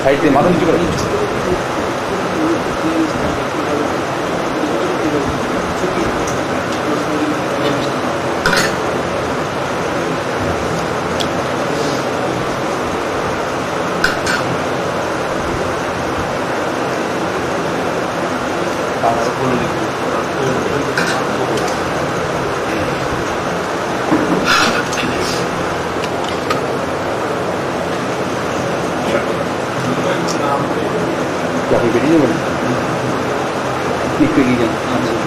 সাইডে মাথা নিচু করে আপনি বেরিয়ে যাবেন একটু এগিয়ে যান সরে যান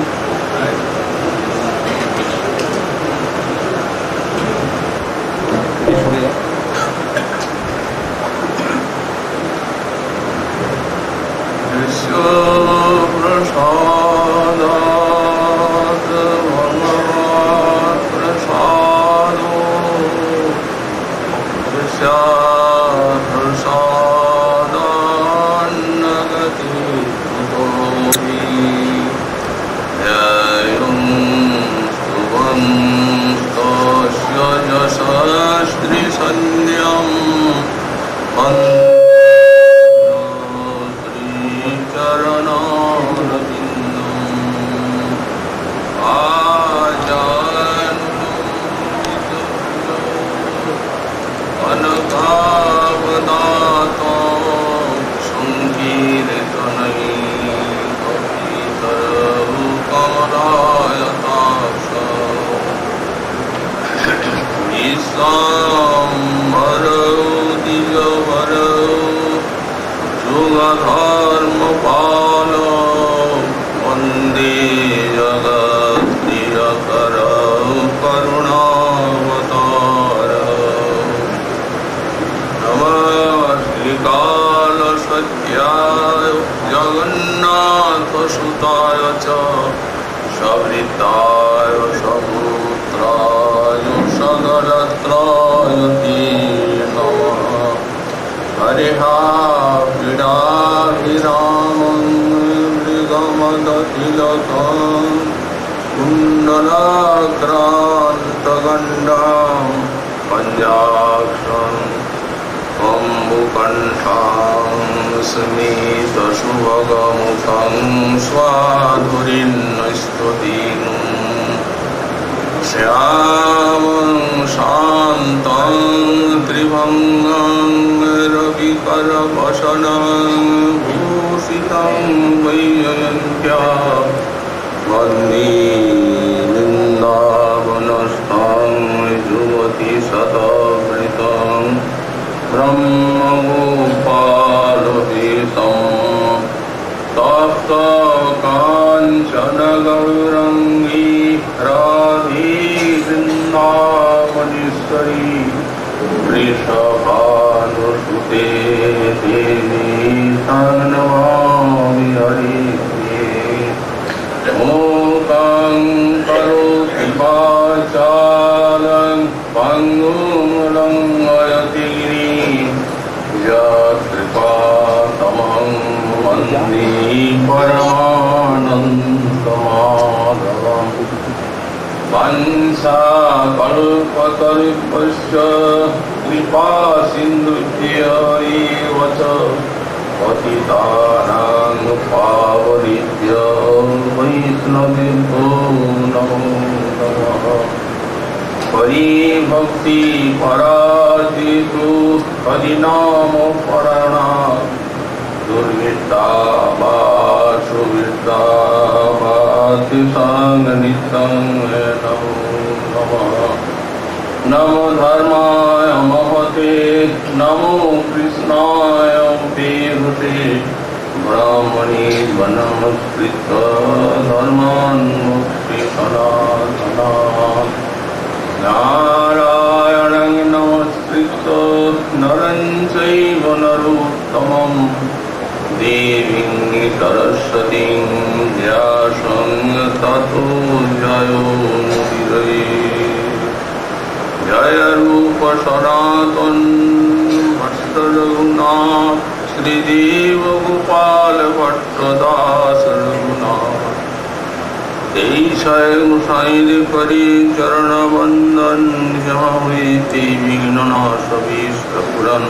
इच्छाए मुसाइद करी चरण बंदन जहावेति विघ्न नाश विष्टपुरन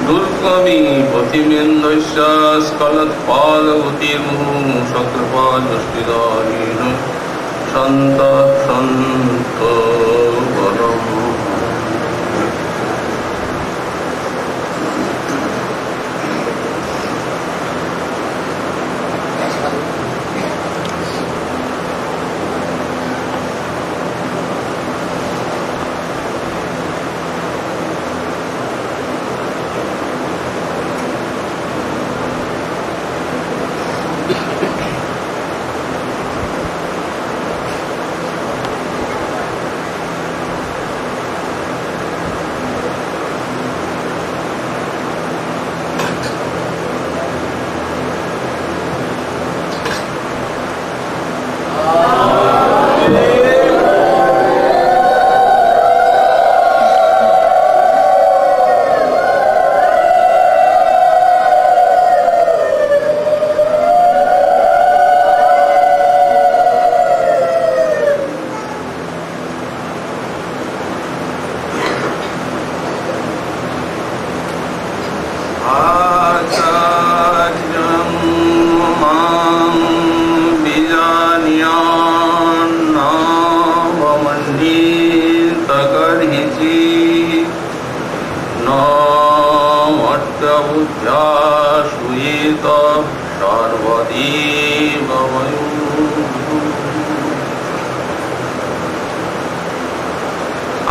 दुर्गमी पतिमेन्द्रस्य स्खलत्पादगतिर्मुहुः सकृपादस्तिदायिन सन्त सन्त वरम्।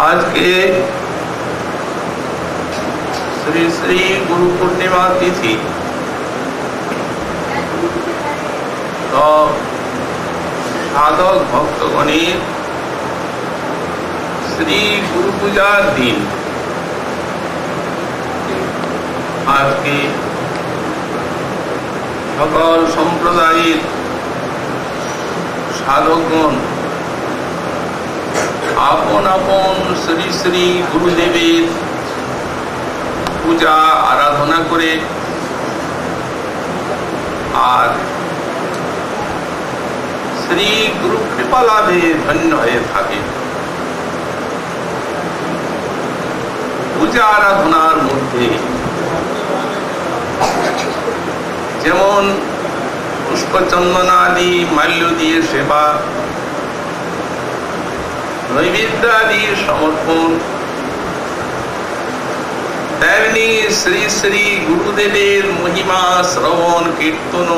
आज के श्री श्री गुरु पूर्णिमा तिथि तो साधक भक्तगणेर श्री गुरु पूजार दिन। आज के सकल सम्प्रदायेर साधकगण आपन आपन श्री श्री गुरुदेवेर पूजा आराधना करे और श्री गुरु कृपा लाभे धन्य हये थाके। पूजा आराधनार मध्य जेमन पुष्पचंदनादि माल्य दिए सेवा नैवेद्यादि समर्पण तेमনি श्री श्री गुरुदेवेर महिमा श्रवण कीर्तन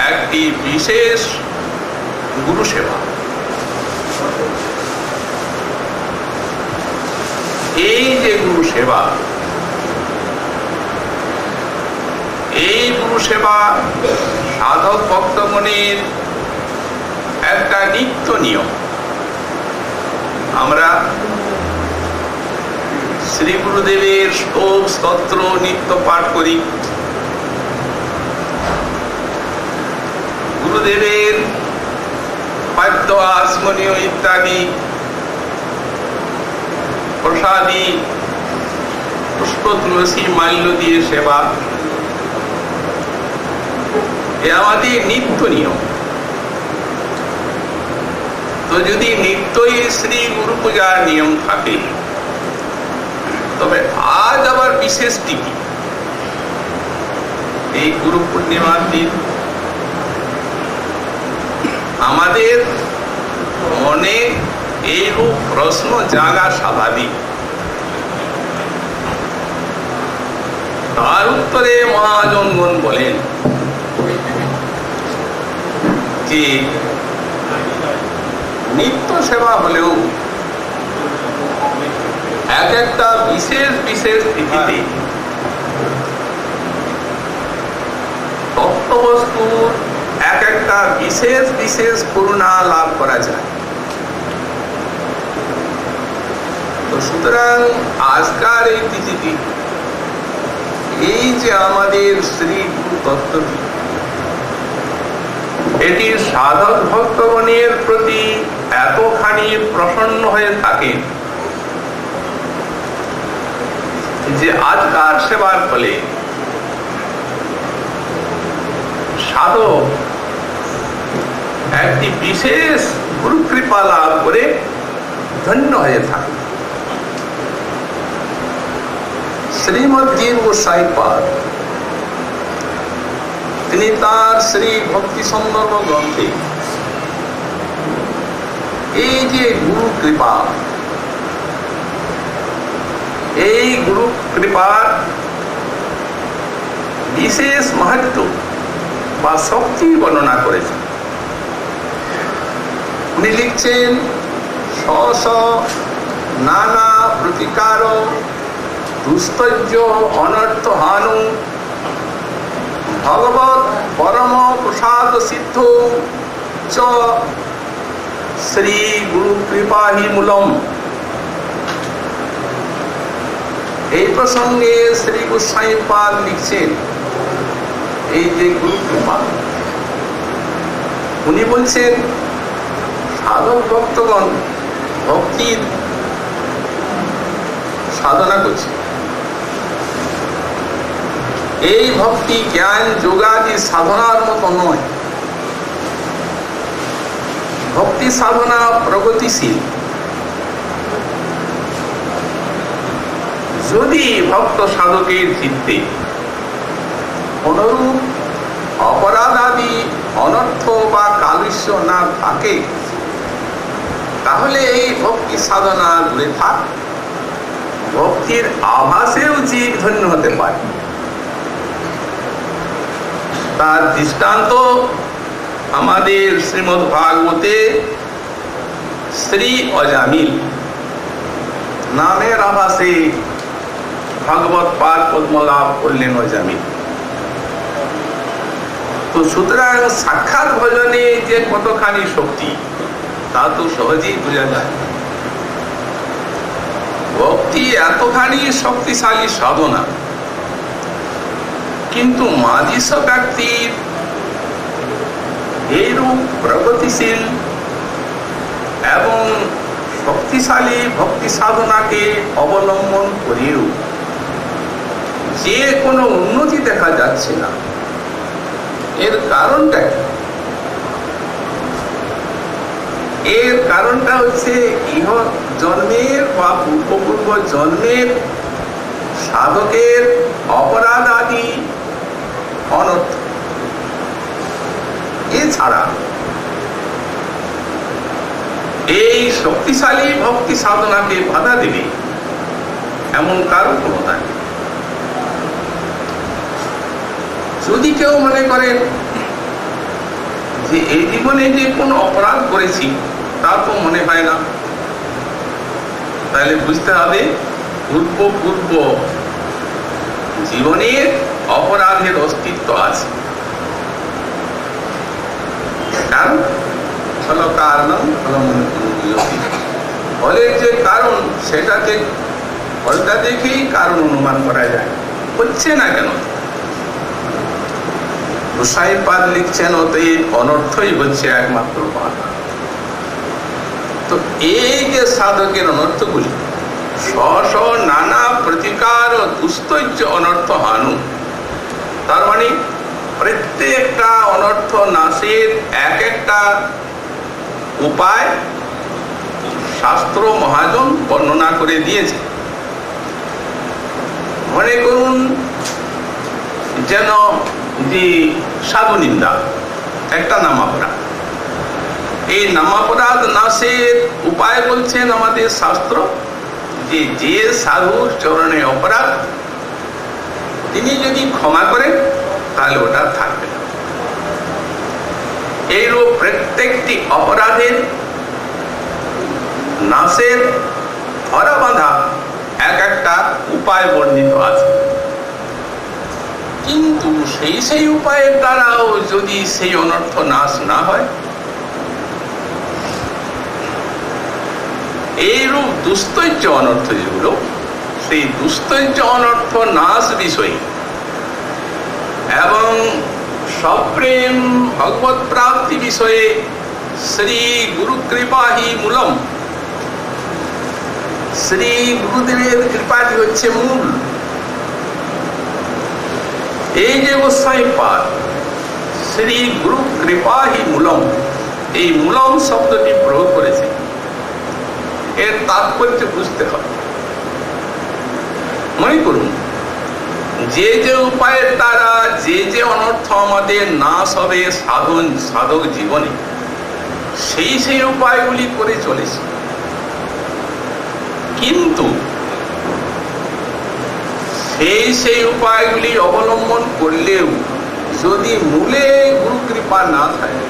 एक विशेष गुरु सेवा। এই যে গুরু সেবা, এই গুরু সেবা সাধক ভক্তগণের একটা নিত্য নিয়ম। আমরা শ্রী গুরুদেবের স্তব স্তোত্র নিত্য পাঠ করি, গুরুদেবের পাদ্য আসমনীয় ইত্যাদি প্রসাদী পুষ্প তুলসী মাল্য দিয়ে সেবা এ আমাদের নিত্য নিয়ম। তো যদি নিত্যই শ্রী গুরু পূজার নিয়ম থাকে তবে আজ আবার বিশেষ টিকি এই গুরু পূর্ণিমার দিন আমাদের মনে এইরূপ প্রশ্ন জাগা স্বাভাবিক। তার উত্তরে মহাজনগণ বলেন যে নিত্য সেবা হলেও এক একটা বিশেষ বিশেষ তিথিতে তত্ত্ববস্তুর এক একটা বিশেষ বিশেষ করুণা লাভ করা যায়। তো সুতরাং আজকার এই তিথিটি এই যে আমাদের শ্রী গুরু তত্ত্বটি এটি সাধক ভক্তগণের প্রতি এতখানি প্রসন্ন হয়ে থাকে যে আজকার সেবার ফলে সাধক একটি বিশেষ গুরু কৃপা লাভ করে ধন্য হয়ে থাকে। শ্রীমৎ জীব গোসাই পাদ তিনি তার শ্রী ভক্তি সন্দর্ভ গ্রন্থে এই যে গুরু কৃপা, এই গুরু কৃপার বিশেষ महत्व বা শক্তি বর্ণনা করেছেন। উনি লিখছেন, স্ব নানা প্রতিকার দুস্তৈর্য অনর্থ হানু ভগবত পরম প্রসাদ সিদ্ধ চ শ্রী গুরু কৃপাহি মূলম। এই প্রসঙ্গে শ্রী গোস্বামী পাদ লিখছেন, এই যে গুরু কৃপা, উনি বলছেন সাধক ভক্তগণ ভক্তির সাধনা করছে। এই ভক্তি জ্ঞান যোগাদি সাধনার মতো নয়। ভক্তি সাধনা প্রগতিশীল। যদি ভক্ত সাধকের চিত্তে অনুরূপ অপরাধ আদি অনর্থ বা কালুষ্য না থাকে, তাহলে এই ভক্তি সাধনা দূরে থাক, ভক্তির আভাসেও জীব ধন্য হতে পারে। তার দৃষ্টান্ত আমাদের শ্রীমদ্ ভাগবতে শ্রী অজামিল নামের আভাসে ভাগবত পাদ পদ্ম লাভ করলেন অজামিল। তো সুতরাং সাক্ষাৎ ভজনে যে কতখানি শক্তি তা তো সহজেই বোঝা যায়। ভক্তি এতখানি শক্তিশালী সাধনা, কিন্তু মাঝিস ব্যক্তির এইরূপ প্রগতিশীল এবং শক্তিশালী ভক্তি সাধনাকে অবলম্বন করেও যে কোনো উন্নতি দেখা যাচ্ছে না। এর কারণটা কি? এর কারণটা হচ্ছে ইহ জন্মের বা পূর্ব জন্মের সাধকের অপরাধ আদি অনর্থ। এছাড়া এই শক্তিশালী ভক্তি সাধনাকে বাধা দেবে এমন কারণ কোনো নাই। যদি কেউ মনে করেন যে এই জীবনে যে কোনো অপরাধ করেছি তা তো মনে হয় না, তাহলে বুঝতে হবে পূর্ব জীবনের অপরাধের অস্তিত্ব আছে। কারণ হলো কারণ ফলের যে কারণ সেটাকে ফলটা দেখেই কারণ অনুমান করা যায়। হচ্ছে না কেন? গোসাই পাদ লিখছেন অতএব অনর্থই হচ্ছে একমাত্র বাধা। তো এই যে সাধকের অনর্থগুলি স্ব নানা প্রতিকার ও দুস্তৈর্য অনর্থ হানু, তার মানে প্রত্যেকটা অনর্থ নাশের এক একটা উপায় শাস্ত্র মহাজন বর্ণনা করে দিয়েছে। মনে করুন যেন যে সাধু নিন্দা একটা নামাপরাধ, এই নামাপরাধ নাশের উপায় বলছেন আমাদের শাস্ত্র যে যে সাধুর চরণে অপরাধ তিনি যদি ক্ষমা করেন তাহলে ওটা থাকবে না। এইরূপ প্রত্যেকটি অপরাধের নাশের ধরা বাঁধা এক একটা উপায় বর্ণিত আছে। কিন্তু সেই উপায়ের দ্বারাও যদি সেই অনর্থ নাশ না হয়, এইরূপ দুস্তৈর্য অনর্থ যেগুলো, সেই দুস্তৈর্য অনর্থ নাশ বিষয়ে এবং সপ্রেম ভগবত প্রাপ্তি বিষয়ে শ্রী গুরু কৃপাহি মূলম, শ্রী গুরুদেবের কৃপাটি হচ্ছে মূল। এই যে গোস্বামী পাদ শ্রী গুরু কৃপাহি মূলম, এই মূলম শব্দটি প্রয়োগ করেছে, এর তাৎপর্য বুঝতে হবে। মনে করুন, যে যে উপায়ের দ্বারা যে যে অনর্থ আমাদের নাশ হবে সাধক জীবনে, সেই সেই উপায়গুলি করে চলেছে। কিন্তু সেই উপায়গুলি অবলম্বন করলেও যদি মূলে গুরু কৃপা না থাকে,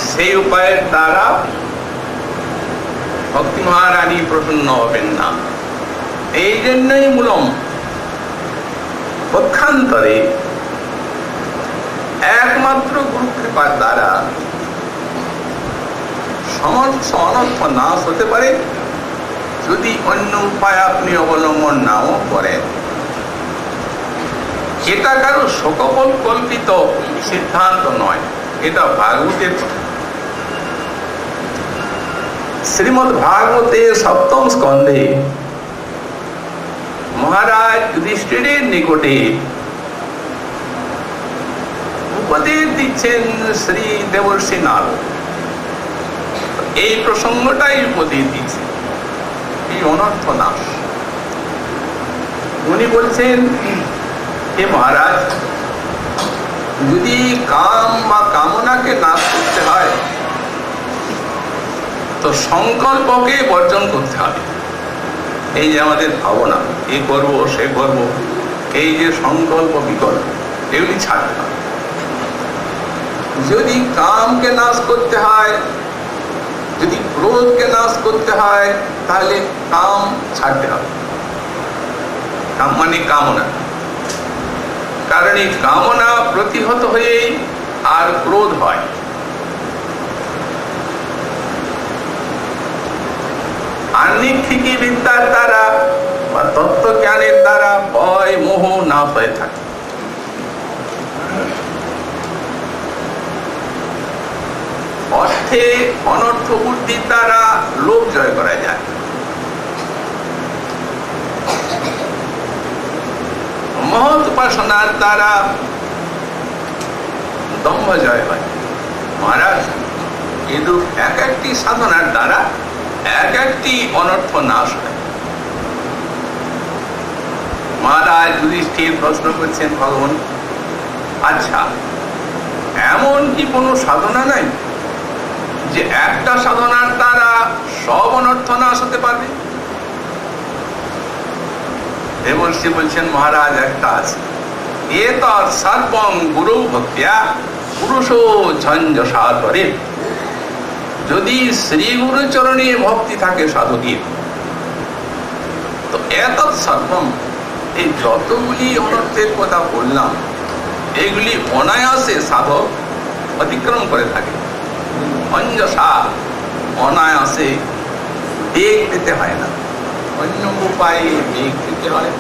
সেই উপায়ের দ্বারা ভক্তি মহারানী প্রসন্ন হবেন না। এই জন্যই মূলম পক্ষান্তরে একমাত্র গুরু কৃপার দ্বারা সমস্ত অনর্থ নাশ হতে পারে, যদি অন্য উপায় আপনি অবলম্বন নাও করেন। এটা কারো সকল্পিত সিদ্ধান্ত নয়, এটা ভাগবতের কথা। শ্রীমদ্ ভাগবতে সপ্তম স্কন্ধে মহারাজ যুধিষ্ঠিরের নিকটে উপদেশ দিচ্ছেন শ্রী দেবর্ষি নারদ। এই প্রসঙ্গটাই উপদেশ দিচ্ছেন, এই অনর্থ নাশ। উনি বলছেন, হে মহারাজ, যদি কাম বা কামনাকে নাশ করতে হয় তো সংকল্পকে বর্জন করতে হবে। এই যে আমাদের ভাবনা, এ করবো সে করবো, এই যে সংকল্প বিকল্প, এগুলি ছাড়তে হবে। যদি কামকে নাশ করতে হয়, যদি ক্রোধকে নাশ করতে হয়, তাহলে কাম ছাড়তে হবে। কাম মানে কামনা, কারণ এই কামনা প্রতিহত হয়ে আর ক্রোধ হয়। আহ্নিক বিদ্যার দ্বারা বা তত্ত্বজ্ঞানের দ্বারা ভয় মোহ না হয়ে থাকে। অর্থে অনর্থ বুদ্ধির দ্বারা লোভ জয় করা যায়। মহৎ উপাসনার দ্বারা দম্ভ জয় হয়। মহারাজ, কিন্তু এক একটি সাধনার দ্বারা এক একটি অনর্থ নাশ হয়। মহারাজ যুধিষ্ঠির প্রশ্ন করছেন, ভগবান, আচ্ছা, এমন কি কোনো সাধনা নাই যে একটা সাধনার দ্বারা সব অনর্থ নাশ হতে পারবে? দেবর্ষি বলছেন, মহারাজ, একটা আছে। এ তার সর্বং গুরু ভক্তিয়া পুরুষো ঝঞ্ঝসা করে। যদি শ্রী গুরু চরণে ভক্তি থাকে সাধকের, তো এত সর্বম, এই যতগুলি অনর্থের কথা বললাম, এগুলি অনায়াসে সাধক অতিক্রম করে থাকে। অঞ্জসা, অনায়াসে, বেগ পেতে হয় না। অন্য উপায়ে বেগ পেতে হয়,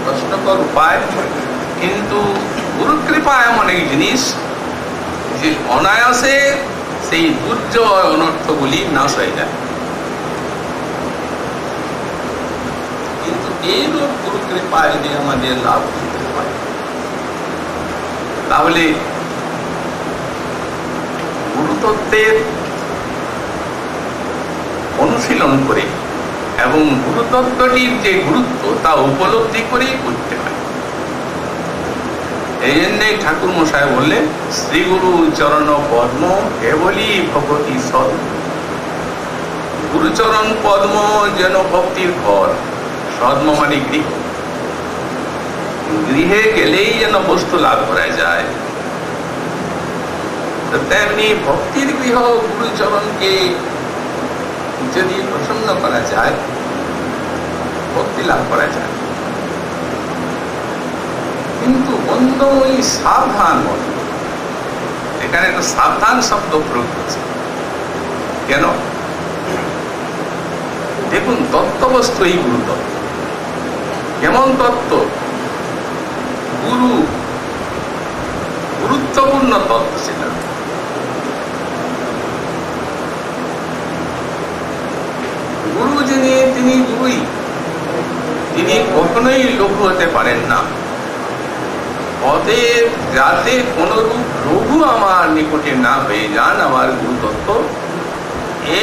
কষ্টকর উপায়। কিন্তু গুরু কৃপা এমন এক জিনিস যে অনায়াসে সেই দুর্জয় অনর্থগুলি নাশ হয়ে যায়। কিন্তু এইরূপ গুরু কৃপা যদি আমাদের লাভ করতে হয়, তাহলে গুরুতত্ত্বের অনুশীলন করে এবং গুরুতত্ত্বটির যে গুরুত্ব তা উপলব্ধি করেই করতে হয়। এই জন্যে ঠাকুর মশাই বললেন, শ্রী গুরু চরণ পদ্ম কেবলই ভগবতী সদ। গুরুচরণ পদ্ম যেন ভক্তির ঘর। সদ্ম মানে গৃহ। গৃহে গেলেই যেন বস্তু লাভ করা যায়, তেমনি ভক্তির গৃহ গুরুচরণকে যদি প্রসন্ন করা যায়, ভক্তি লাভ করা যায়। কিন্তু বন্ধুই সাবধান বন্ধু, এখানে একটা সাবধান শব্দ প্রয়োগ করছে। কেন? দেখুন, তত্ত্ববস্তু এই গুরু তত্ত্ব। কেমন তত্ত্ব? গুরু, গুরুত্বপূর্ণ তত্ত্ব সেটা। গুরু যিনি, তিনি গুরুই, তিনি কখনোই লঘু হতে পারেন না। অতএব যাতে কোনরূপ লঘু আমার নিকটে না হয়ে যান আমার গুরুতত্ত্ব,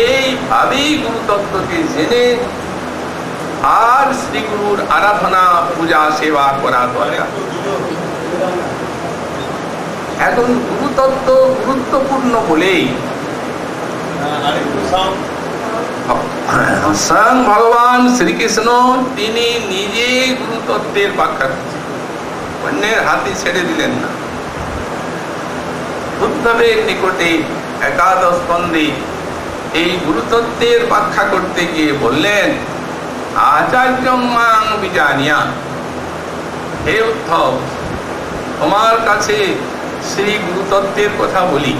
এইভাবেই গুরুতত্ত্বকে জেনে আর শ্রী গুরুর আরাধনা পূজা সেবা করা দরকার। এখন গুরুতত্ত্ব গুরুত্বপূর্ণ বলেই স্বয়ং ভগবান শ্রীকৃষ্ণ তিনি নিজে গুরুতত্ত্বের ব্যাখ্যা করছেন, অন্যের হাতে ছেড়ে দিলেন না। উদ্ধবের নিকটে একাদশ স্কন্ধে এই গুরুতত্ত্বের ব্যাখ্যা করতে গিয়ে বললেন, আচার্য মাং বিজানিয়া, হে উদ্ধব, তোমার কাছে শ্রী গুরুতত্ত্বের কথা বলি।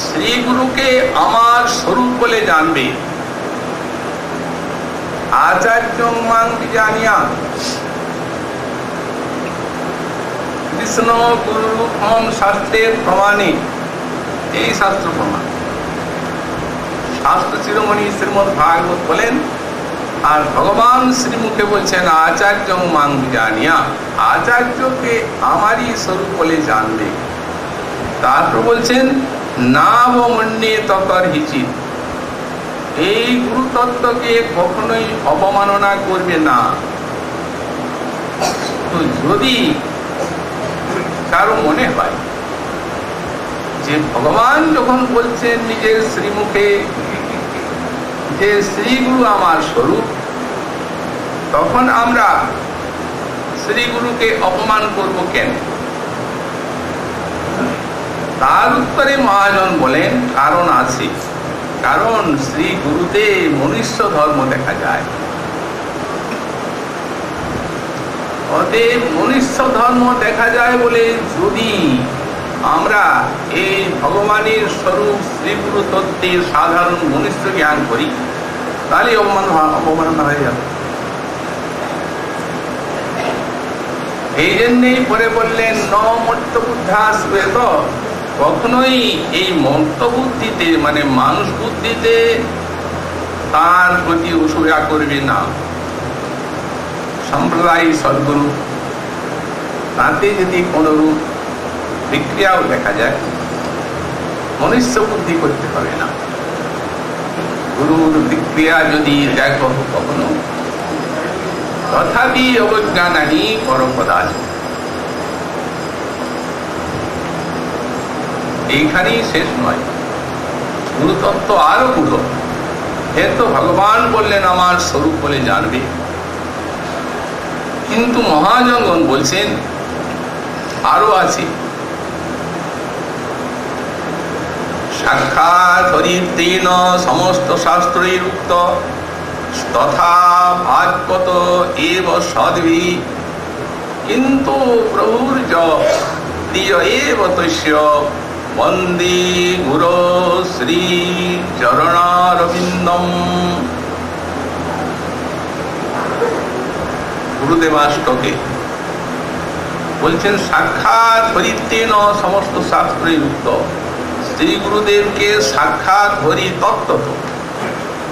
শ্রী গুরুকে আমার স্বরূপ বলে জানবে। আচার্য মাং বিজানিয়া, কৃষ্ণ গুরু রূপম শাস্ত্রের প্রমাণে, এই শাস্ত্র প্রমাণ। শাস্ত্র শিরোমণি শ্রীমদ ভাগবত বলেন, আর ভগবান শ্রীমুখে বলছেন আচার্য মাং বিজানিয়া, আচার্যকে আমারই স্বরূপ বলে জানবে। তারপর বলছেন নাম মন্যে তকর হিচিত, এই গুরুতত্ত্বকে কখনোই অবমাননা করবে না। তো যদি কারো মনে হয় যে ভগবান যখন বলছেন নিজের শ্রীমুখে যে শ্রীগুরু আমার স্বরূপ, তখন আমরা শ্রীগুরুকে অপমান করব কেন? তার উত্তরে মহাজন বলেন কারণ আছে। কারণ শ্রী গুরুতে মনুষ্য ধর্ম দেখা যায়। অতএব মনুষ্য ধর্ম দেখা যায় বলে যদি আমরা এই ভগবানের স্বরূপ শ্রী গুরু তত্ত্বের সাধারণ মনুষ্য জ্ঞান করি, তাহলে অবমাননা হয়ে যাবে। এই জন্যই পরে বললেন ন মর্ত বুদ্ধা শ্বেত, কখনোই এই মর্ত বুদ্ধিতে মানে মানুষ বুদ্ধিতে তার প্রতি অসূয়া করবে না। সম্প্রদায় সদ্গুরু, তাতে যদি কোনরূপ বিক্রিয়াও দেখা যায়, মনুষ্য বুদ্ধি করতে হবে না। গুরুর বিক্রিয়া যদি দেখো কখনো, তথাপি অবজ্ঞানানি পরপদাচ। এইখানেই শেষ নয়, গুরুতত্ত্ব আরো গুরু। এর তো ভগবান বললেন আমার স্বরূপ বলে জানবে, কিন্তু মহাজনগণ বলছেন আরো আছে। সাক্ষাৎ হরিতেন সমস্ত শাস্ত্রের উক্ত তথা ভাগবত এব সদ্ভি, কিন্তু প্রভুর য প্রিয় এব তস্য বন্দে গুরু শ্রী চরণারবিন্দম। গুরুদেবাষ্টকে বলছেন সাক্ষাৎ হরিতেন সমস্ত শাস্ত্রের উক্ত, শ্রী গুরুদেবকে সাক্ষাৎ হরি তত্ত্বত,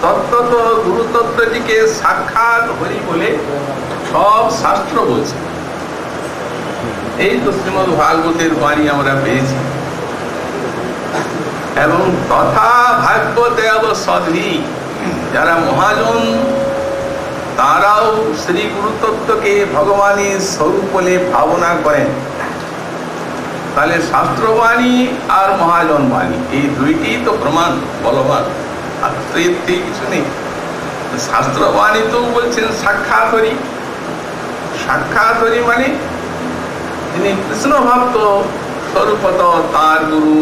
তত্ত্বত গুরুতত্ত্বটিকে সাক্ষাৎ হরি বলে সব শাস্ত্র বলছে। এই তো শ্রীমদ ভাগবতের বাণী আমরা পেয়েছি। এবং তথা ভাগবত সদ্ভি, যারা মহাজন তারাও শ্রী গুরুতত্ত্বকে ভগবানের স্বরূপ বলে ভাবনা করেন। তাহলে শাস্ত্রবাণী আর মহাজন বাণী এই দুইটি তো প্রমাণ বলবান, আর কিছু নেই। শাস্ত্রবাণী তো বলছেন সাক্ষাৎ হরি। সাক্ষাৎ হরি মানে তিনি কৃষ্ণ ভক্ত স্বরূপত, তার গুরু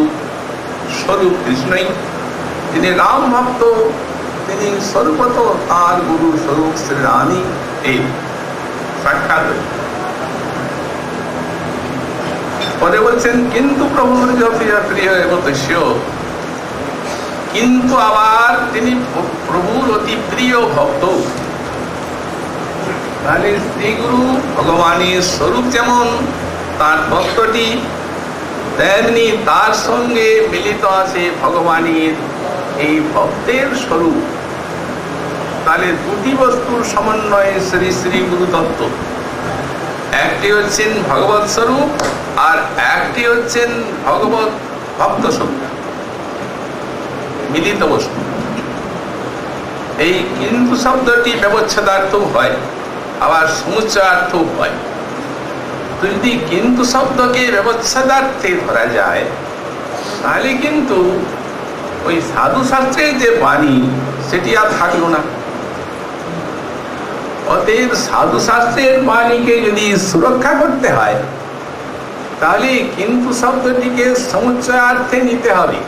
স্বরূপ কৃষ্ণই। তিনি রাম ভক্ত, তিনি স্বরূপত তার গুরু স্বরূপ শ্রীরামই। এই সাক্ষাৎ হরি। পরে বলছেন কিন্তু প্রভুর প্রিয় তস্য, কিন্তু আবার তিনি প্রভুর অতি প্রিয় ভক্ত। তাহলে শ্রীগুরু ভগবানের স্বরূপ যেমন তার ভক্তটি, তেমনি তার সঙ্গে মিলিত আছে ভগবানের এই ভক্তের স্বরূপ। তাহলে দুটি বস্তুর সমন্বয়ে শ্রী শ্রী গুরু তত্ত্ব। একটি হচ্ছেন ভগবৎ স্বরূপ আর একটি হচ্ছেন ভগবৎ ভক্ত স্বরূপ, মিলিত বস্তু। এই কিন্তু শব্দটি ব্যবচ্ছেদার্থ হয়, আবার সমুচ্চয়ার্থ হয়। তো যদি কিন্তু শব্দকে ব্যবচ্ছেদার্থে ধরা যায়, তাহলে কিন্তু ওই সাধু শাস্ত্রের যে বাণী সেটি আর থাকলো না। অতএব সাধু শাস্ত্রের বাণীকে যদি সুরক্ষা করতে হয়, তাহলে কিন্তু শব্দটিকে সমুচ্চয়ার্থে নিতে হবে।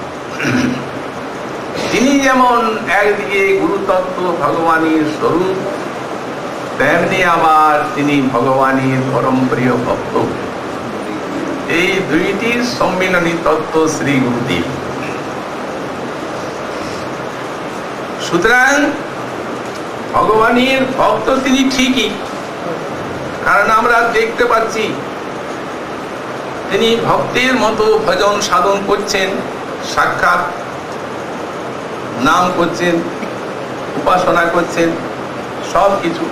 তিনি যেমন একদিকে গুরুতত্ত্ব ভগবানের স্বরূপ, তেমনি আবার তিনি ভগবানের পরম প্রিয় ভক্ত। এই দুইটির সম্মিলনী তত্ত্ব শ্রী গুরুদেব। সুতরাং ভগবানের ভক্ত তিনি ঠিকই, কারণ আমরা দেখতে পাচ্ছি তিনি ভক্তের মতো ভজন সাধন করছেন, সাক্ষাৎ নাম করছেন, উপাসনা করছেন, সব কিছু।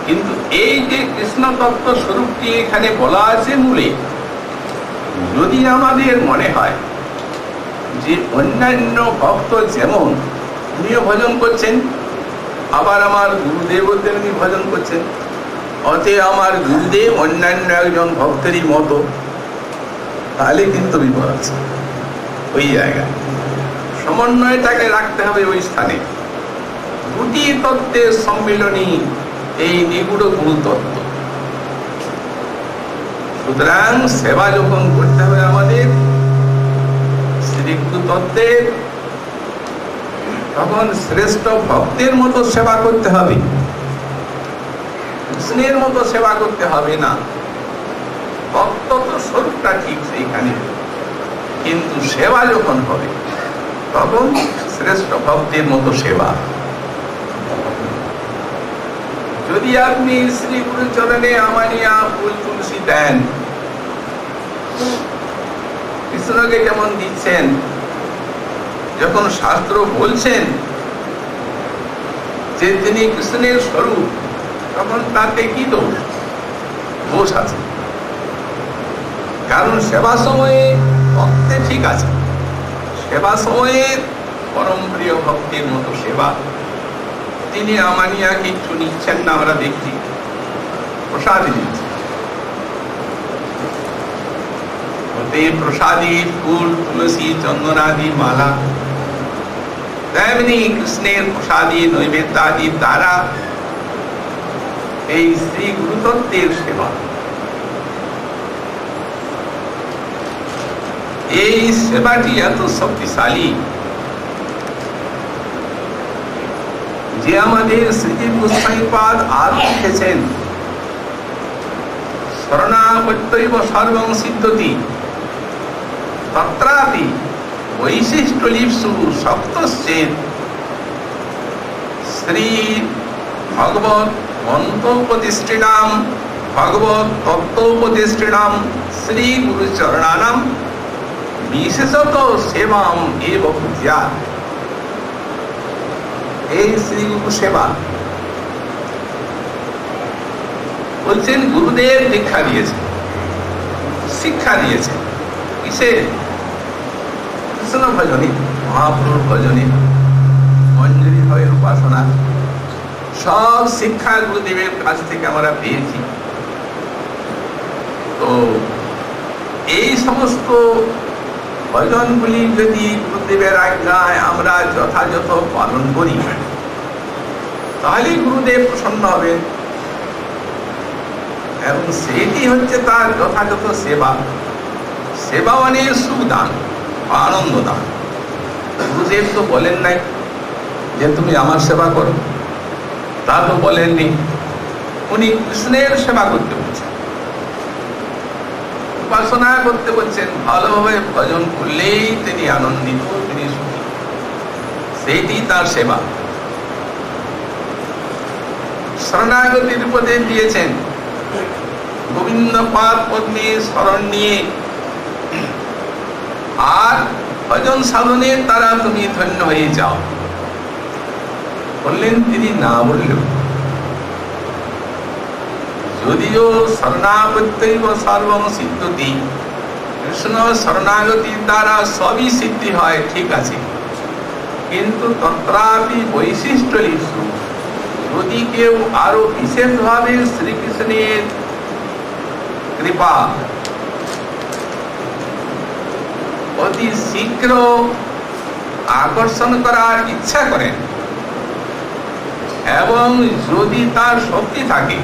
কিন্তু এই যে কৃষ্ণ তত্ত্ব স্বরূপটি এখানে বলা আছে মূলে, যদি আমাদের মনে হয় যে অন্যান্য ভক্ত যেমন উনিও ভজন করছেন, আবার আমার গুরুদেবও তেমনি ভজন করছেন, অতএব আমার গুরুদেব অন্যান্য একজন ভক্তেরই মতো, তাহলে কিন্তু বিপদ আছে। ওই জায়গায় সমন্বয়টাকে রাখতে হবে ওই স্থানে। দুটি তত্ত্বের সম্মিলনী এই নিগুড় গুরু তত্ত্ব। সুতরাং সেবা যখন করতে হবে আমাদের শ্রী গুরু তত্ত্বের, তখন শ্রেষ্ঠ ভক্তের মতো সেবা করতে হবে, কৃষ্ণের মতো সেবা করতে হবে না। ভক্ত তো স্বরূপটা ঠিক সেইখানে, কিন্তু সেবা যখন হবে তখন শ্রেষ্ঠ ভক্তের মতো সেবা। যদি আপনি শ্রী গুরু চরণে আমানিয়া ফুল তুলসী দেন, কৃষ্ণকে যেমন দিচ্ছেন, যখন শাস্ত্র বলছেন যে তিনি কৃষ্ণের স্বরূপ, তখন তাতে কি দোষ? দোষ আছে, কারণ সেবা সময়ে ভক্তে ঠিক আছে, সেবা সময়ে পরম প্রিয় ভক্তের মতো সেবা। তিনি আমানিয়া কিছু নিচ্ছেন না, আমরা দেখছি প্রসাদী দিচ্ছেন। প্রসাদী ফুল তুলসী চন্দনাদি মালা, তেমনি কৃষ্ণের প্রসাদী নৈবেদ্যাদি দ্বারা এই শ্রী গুরুতত্ত্বের সেবা। এই সেবাটি এত শক্তিশালী যে আমাদের শ্রীজীব গোস্বামীপাদ আর লিখেছেন, শরণাগত্যৈব সর্বং সিদ্ধতি তত্রাপি বৈশিষ্ট্যলিপ্সু সপ্তশ্চেদ শ্রী ভগবৎ মন্ত্রোপদিষ্টৃণাম ভগবৎ তত্ত্বোপদিষ্টৃণাম শ্রী গুরুচরণানাম বিশেষত সেবাম এব ভূত্যাৎ। এই শ্রী গুরু সেবা বলছেন গুরুদেব দীক্ষা দিয়েছে, শিক্ষা দিয়েছে কিসে? কৃষ্ণ ভজনে, মহাপ্রভুর ভজনে, মঞ্জুরি হয় উপাসনা, সব শিক্ষা গুরুদেবের কাছ থেকে আমরা পেয়েছি। তো এই সমস্ত ভজনগুলি যদি গুরুদেবের আজ্ঞায় আমরা যথাযথ পালন করি, তাহলে গুরুদেব প্রসন্ন হবে, এবং সেটি হচ্ছে তার যথাযথ সেবা। সেবা মানে সুখ দান, আনন্দ দান। গুরুদেব তো বলেন নাই যে তুমি আমার সেবা করো, তা তো বলেননি। উনি কৃষ্ণের সেবা করতে বলছেন, উপাসনা করতে বলছেন। ভালোভাবে ভজন করলেই তিনি আনন্দিত, তিনি সুখী, সেইটি তার সেবা। শরণাগতির উপদেশ দিয়েছেন, গোবিন্দ পাদ পদ্মে শরণ নিয়ে আর ভজন সাধনের দ্বারা তুমি ধন্য হয়ে যাও। বললেন তিনি না বললেও যদিও শরণাগত্যৈব সর্বং সিদ্ধতি, কৃষ্ণ শরণাগতির দ্বারা সবই সিদ্ধি হয়, ঠিক আছে, কিন্তু তত্রাপি বৈশিষ্ট্য লিপ্সু, যদি কেউ আরো বিশেষভাবে শ্রীকৃষ্ণের কৃপা অতি শীঘ্র আকর্ষণ করার ইচ্ছা করেন এবং যদি তার শক্তি থাকে,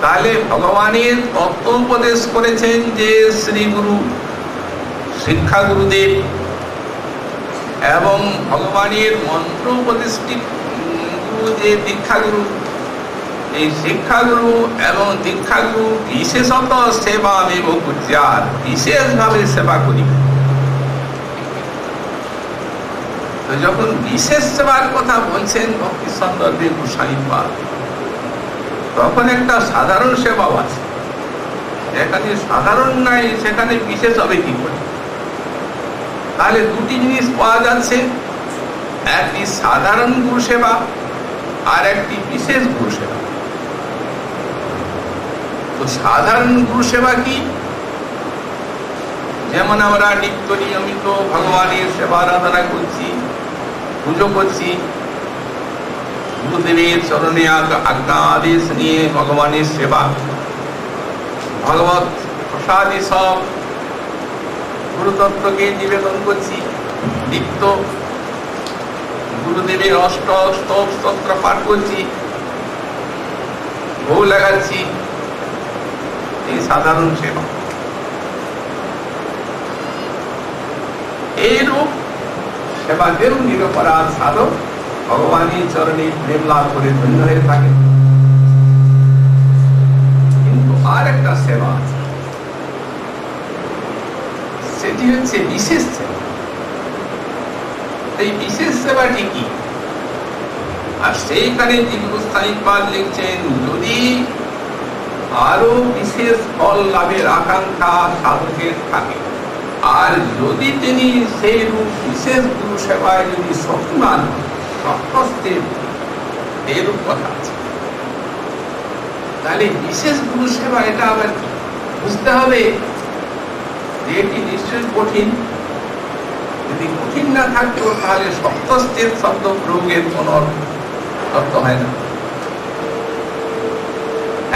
তাহলে ভগবানের তত্ত্ব উপদেশ করেছেন যে শ্রী গুরু, শিক্ষা গুরুদেব এবং ভগবানের মন্ত্র উপদেষ্টি গুরু যে দীক্ষাগুরু, এই শিক্ষাগুরু এবং দীক্ষাগুরু বিশেষত সেবা মেব কুর্যার, বিশেষভাবে সেবা করিবে। তো যখন বিশেষ সেবার কথা বলছেন ভক্তি সন্দর্ভে গোস্বামীপাদ, তখন একটা সাধারণ সেবাও আছে, যেখানে সাধারণ নাই সেখানে বিশেষ হবে কি করে? তাহলে দুটি জিনিস পাওয়া যাচ্ছে, একটি সাধারণ গুরু সেবা আর একটি বিশেষ গুরু সেবা। তো সাধারণ গুরু সেবা কি? যেমন আমরা নিত্য নিয়মিত ভগবানের সেবা আরাধনা করছি, পুজো করছি, গুরুদেবের চরণে আজ্ঞা আদেশ নিয়ে ভগবানের সেবা, ভগবত প্রসাদী সব গুরুতত্ত্বকে নিবেদন করছি, নিত্য গুরুদেবের অষ্টক স্তোত্র পাঠ করছি, ভোগ লাগাচ্ছি, এই সাধারণ সেবা। এইরূপ সেবাদেরও নিরপরাধ সাধক ভগবানের চরণে প্রেম লাভ করে ধন্য হয়ে থাকে। কিন্তু আর একটা সেবা আছে, সেটি হচ্ছে বিশেষ সেবা। এই বিশেষ সেবাটি কি? আর সেইখানে গোস্বামীপাদ লিখছেন, যদি আরো বিশেষ ফল লাভের আকাঙ্ক্ষা সাধকের থাকে, আর যদি তিনি সেই রূপ বিশেষ গুরু সেবায় যদি শক্তিমান এরূপ কথা আছে, তাহলে বিশেষ গুরু সেবা এটা আবার কি? বুঝতে হবে যে এটি নিশ্চয়ই কঠিন। যদি কঠিন না থাকতো তাহলে সপ্তস্থির শব্দ প্রয়োগের কোন অর্থ হয় না।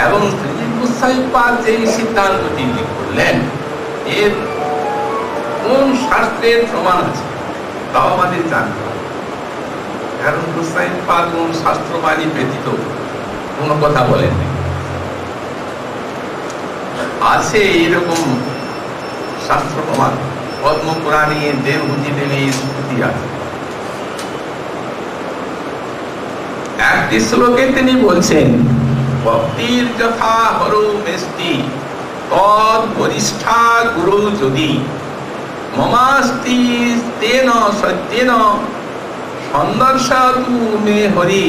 এবং গোস্বামীপাদ যে সিদ্ধান্তটি করলেন, এর কোন শাস্ত্রের প্রমাণ আছে তাও আমাদের জানতে হবে। কারণ গোস্বামীপাদ কোন শাস্ত্রবাণী ব্যতীত কোন কথা বলেননি। আছে এরকম শাস্ত্র প্রমাণ, পদ্মপুরাণে দেবহূতি দেবীর স্তুতি আছে। একটি শ্লোকে তিনি বলছেন, ভক্তির যথা হরৌ মেষ্টি তদ বরিষ্ঠা গুরু যদি মমাস্তি তেন সত্যেন সন্দর্শাতু মে হরি।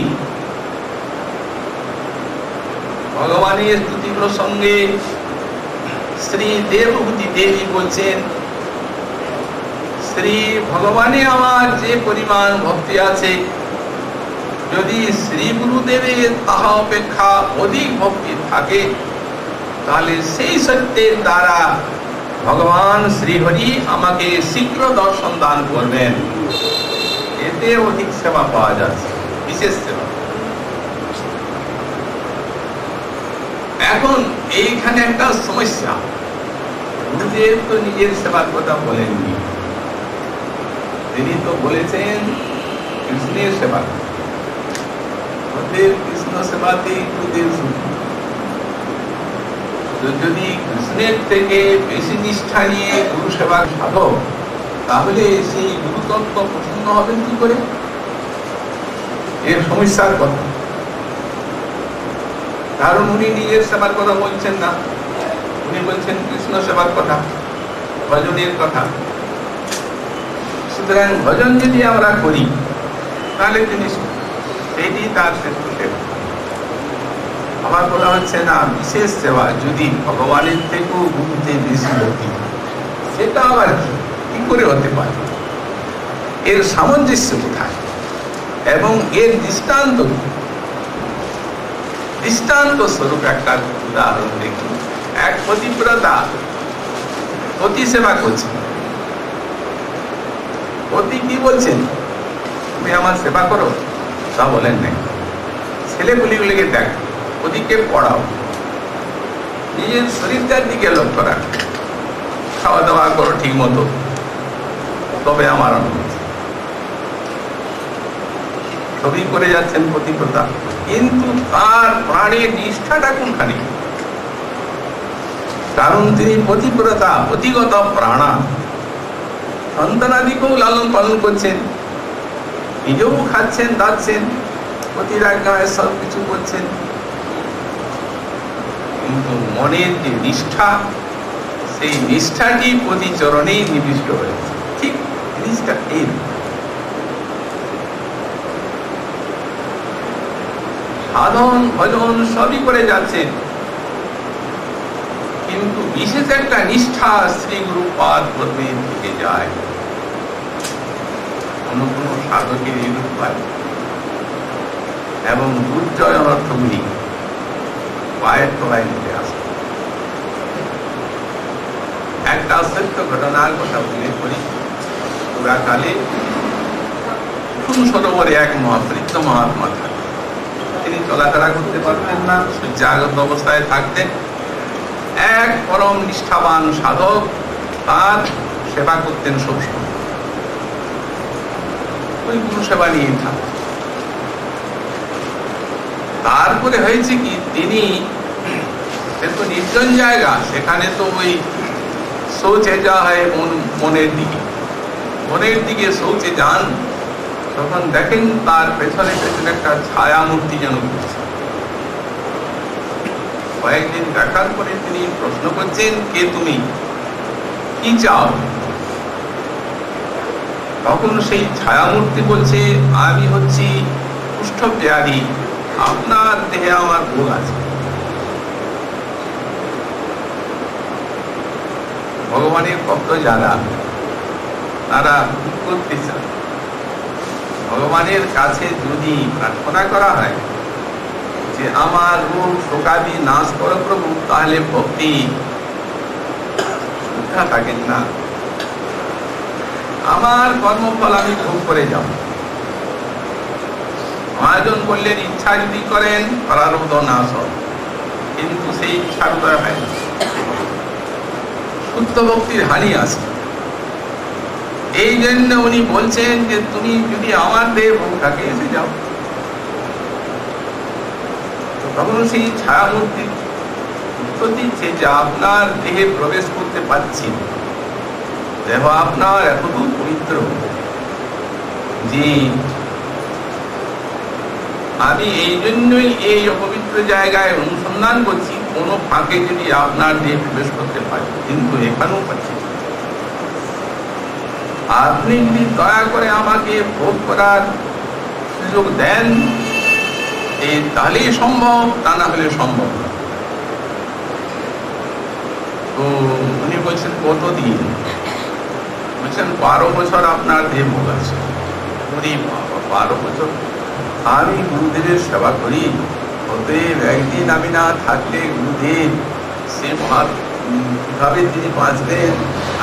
ভগবানের স্তুতি প্রসঙ্গে শ্রী দেবহূতি দেবী বলছেন, শ্রী ভগবানে আমার যে পরিমাণ ভক্তি আছে, যদি শ্রী গুরুদেবের তাহা অপেক্ষা অধিক ভক্তি থাকে, তাহলে সেই সত্যের দ্বারা ভগবান শ্রীহরি আমাকে শীঘ্র দর্শন দান করবেন। এতে অধিক সেবা পাওয়া যাচ্ছে, বিশেষ সেবা। এখন এইখানে একটা সমস্যা, গুরুদেব তো নিজের সেবার কথা বলেননি, তিনি তো বলেছেন কৃষ্ণের সেবা। কৃষ্ণ সেবাতেই গুরুদেব সুখী। যদি কৃষ্ণের থেকে বেশি নিষ্ঠা নিয়ে গুরু সেবা সাধক, তাহলে সেই গুরুতত্ত্ব প্রসন্ন হবেন কি করে? এর সমস্যার কথা। কারণ উনি নিজের সেবার কথা বলছেন না, উনি বলছেন কৃষ্ণ সেবার কথা, ভজনের কথা। সুতরাং ভজন যদি আমরা করি তাহলে তিনি সেটি তার শ্রেষ্ঠ সেবা। আমার বলা হচ্ছে না বিশেষ সেবা যদি ভগবানের থেকেও গুরুতে বেশি ভক্তি, সেটা আবার কি করে হতে পারে? এর সামঞ্জস্য কোথায় এবং এর দৃষ্টান্ত? দৃষ্টান্ত স্বরূপ একটা উদাহরণ দেখি। এক পতিব্রতা পতি সেবা করছেন। পতি কি বলছেন, তুমি আমার সেবা করো, তা বলেন নাই। ছেলেগুলিগুলিকে দেখ, পতিকে পড়াও, নিজের শরীরটার দিকে লক্ষ্য রাখ, খাওয়া দাওয়া করো ঠিক মতো, তবে আমার অনুমতি। সবই করে যাচ্ছেন পতিব্রতা, কিন্তু তার প্রাণের নিষ্ঠাটা কোনখানে? কারণ তিনি পতিব্রতা, পতিগত প্রাণা, সন্তানাদিকেও লালন পালন করছেন, নিজেও খাচ্ছেন দাচ্ছেন, পতির আজ্ঞায় সব কিছু করছেন, কিন্তু মনের যে নিষ্ঠা, সেই নিষ্ঠাটি পতিচরণেই নিবিষ্ট হয়েছে। ঠিক জিনিসটা এই, সাধন ভজন সবই করে যাচ্ছেন, কিন্তু বিশেষ একটা নিষ্ঠা শ্রী গুরুপাদ পদ্মের দিকে যায়। কোন কোন সাধকের এইরূপ হয়, এবং দুর্জয় অনর্থগুলি পায়ের তলায় নিতে আসে। একটা সত্য ঘটনার কথা উল্লেখ করি। পুরাকালে কুসুম সরোবরে এক মহাবৃদ্ধ মহাত্মা থাকতেন। তিনি চলাফেরা করতে পারতেন না, সূর্যাগত অবস্থায় থাকতেন। এক পরম নিষ্ঠাবান সাধক তার সেবা করতেন সবসময়, ওই গুরু সেবা নিয়ে থাকতেন। তারপরে হয়েছে কি, তিনি সে তো নির্জন জায়গা, সেখানে তো ওই শৌচে যাওয়া হয় মনের দিকে শৌচে যান, তখন দেখেন তার পেছনে পেছনে একটা ছায়া মূর্তি যেন ঘুরছে। কয়েকদিন দেখার পরে তিনি প্রশ্ন করছেন, কে তুমি, কি চাও? তখন সেই ছায়া মূর্তি বলছে, আমি হচ্ছি কুষ্ঠ বিহারী, আপনার দেহে আমার ভোগ আছে। ভগবানের ভক্ত যারা, তারা করতে চান, ভগবানের কাছে যদি প্রার্থনা করা হয় যে আমার রূপ শোকাদি নাশ করো প্রভু, তাহলে ভক্তি সুদ্ধা থাকেন না। আমার কর্মফল আমি ভোগ করে যাব। মহাজন বললেন, ইচ্ছা যদি করেন প্রারব্ধ নাশ হয়, কিন্তু সেই ইচ্ছার উদয় হয় না, শুদ্ধ ভক্তির হানি আছে। এই জন্য উনি বলছেন যে তুমি যদি আমার দেহে ভোগ থাকে এসে যাও। তখন সেই ছায়া মূর্তি উত্তর দিচ্ছে যে আপনার দেহে প্রবেশ করতে পারছি, দেহ আপনার এতদূর পবিত্র যে আমি এই জন্যই এই অপবিত্র জায়গায় অনুসন্ধান করছি, কোনো ফাঁকে যদি আপনার দেহে প্রবেশ করতে পারি, কিন্তু এখানেও পাচ্ছি। আপনি যদি দয়া করে আমাকে ভোগ করার সুযোগ দেন, তাহলেই সম্ভব, তা না হলে সম্ভব না। তো উনি বলছেন কতদিন? বলছেন 12 বছর আপনার দেহ ভোগ আছে। 12 বছর আমি গুরুদেবের সেবা করি, অতএব একদিন আমি না থাকলে গুরুদেব সে কিভাবে তিনি বাঁচবেন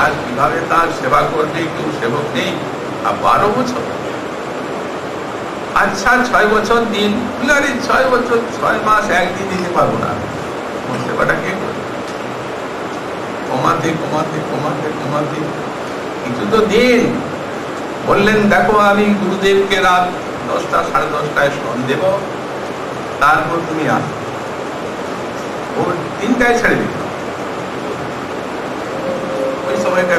আর কিভাবে তার সেবা করবে, কেউ সেবক নেই। আর 12 বছর, আচ্ছা 6 বছর দিন, 6 বছর 6 মাস একদিন দিতে পারবো না, সেবাটা কে করবে? কমাতে কমাতে কমাতে কমাতে কিছু তো দিন বললেন, দেখো আমি গুরুদেবকে রাত 10টা 10:30টায় স্মরণ দেব, তারপর তুমি আসো। ও 3টায় ছেড়ে দিত, ওই সময়টা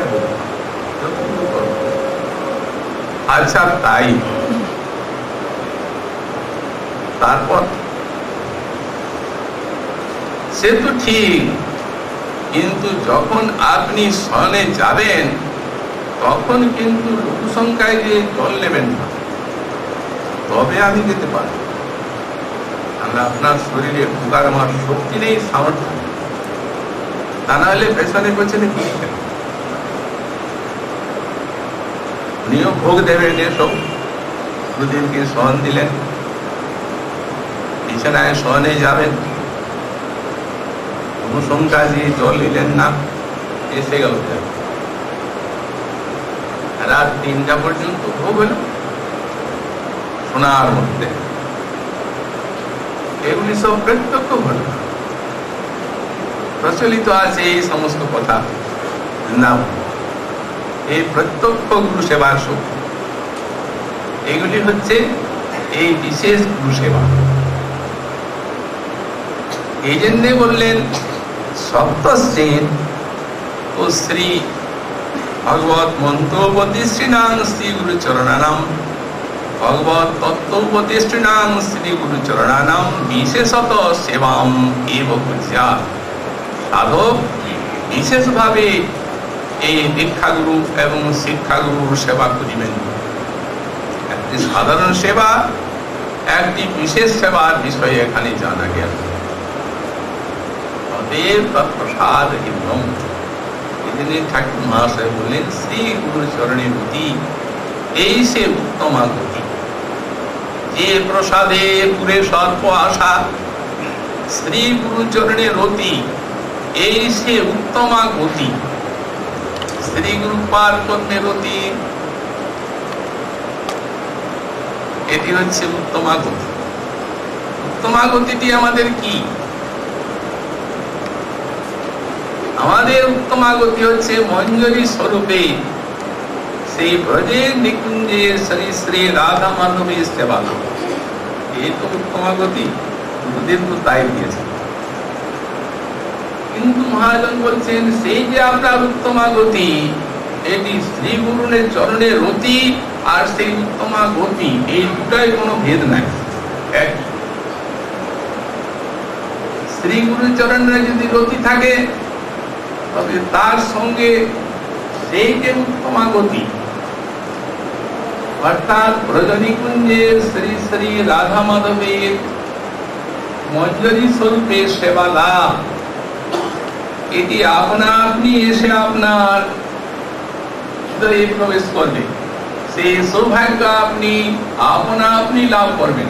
আচ্ছা তাই। তারপর সে তো ঠিক, কিন্তু যখন আপনি শয়নে যাবেন তখন কিন্তু লোক সংখ্যায় যে জল নেবেন না, তবে আমি যেতে পারি। আপনার শরীরে ঢোকার আমার শক্তি নেই, সামর্থ্য নেই, তা না হলে পেছনে পেছনে কি উনিও ভোগ দেবেন। এসব গুরুদেবকে স্মরণ দিলেন, বিছানায় শয়নে যাবেন, অনুশঙ্কা দিয়ে জল নিলেন না, এসে গেল রাত 3টা পর্যন্ত ভোগ হল সোনার মধ্যে। এগুলি সব প্রত্যক্ষ হল, প্রচলিত আছে এই সমস্ত কথা। না, এই প্রত্যক্ষ গুরু সেবার শক্তি, এগুলি হচ্ছে এই বিশেষ গুরু সেবা। এই জন্য বললেন সপ্তশ্রেণ ও শ্রী ভগবত মন্ত্রোপদেষ্টিনাং শ্রী গুরু চরণানাম, ভগবত তত্ত্বোপদেষ্টিনাং শ্রী গুরু চরণানাম বিশেষত সেবাম এব কুর্যাৎ। সাধক বিশেষভাবে এই দীক্ষাগুরু এবং শিক্ষাগুরুর সেবা করিবেন। একটি সাধারণ সেবা, একটি বিশেষ সেবার বিষয়ে এখানে জানা গেল। অতএব তৎপ্রসাদ হিন্দম, এদিনে ঠাকুর মহাশয় বললেন শ্রী গুরু চরণের গতি, এই সে উত্তমা গতি। যে প্রসাদে পুরে সর্প আশা, শ্রী গুরু চরণের রতি, এই সে উত্তমা গতি। শ্রী গুরু পার কর্মে রতি, এটি হচ্ছে উত্তমা গতি। উত্তমা গতিটি আমাদের কি? আমাদের উত্তমা গতি হচ্ছে মঞ্জরি স্বরূপে সেই ব্রজের নিকুঞ্জের শ্রী শ্রী রাধা মাধবীর সেবা। এই তো উত্তমা গতি, গুরুদেব তো তাই দিয়েছে। কিন্তু মহাজন বলছেন সেই যে আপনার উত্তমা গতি, এটি শ্রী গুরুর চরণের রতি আর সেই উত্তমা গতি, এই দুটাই কোনো ভেদ নাই, এক। শ্রী গুরুর চরণে যদি রতি থাকে, তবে তার সঙ্গে সেই যে উত্তমা গতি, অর্থাৎ ব্রজনিকুঞ্জে শ্রী শ্রী রাধা মাধবের মঞ্জরি স্বরূপে সেবা লাভ, এটি আপনা আপনি এসে আপনার হৃদয়ে প্রবেশ করবে। সেই সৌভাগ্য আপনি আপনা আপনি লাভ করবেন।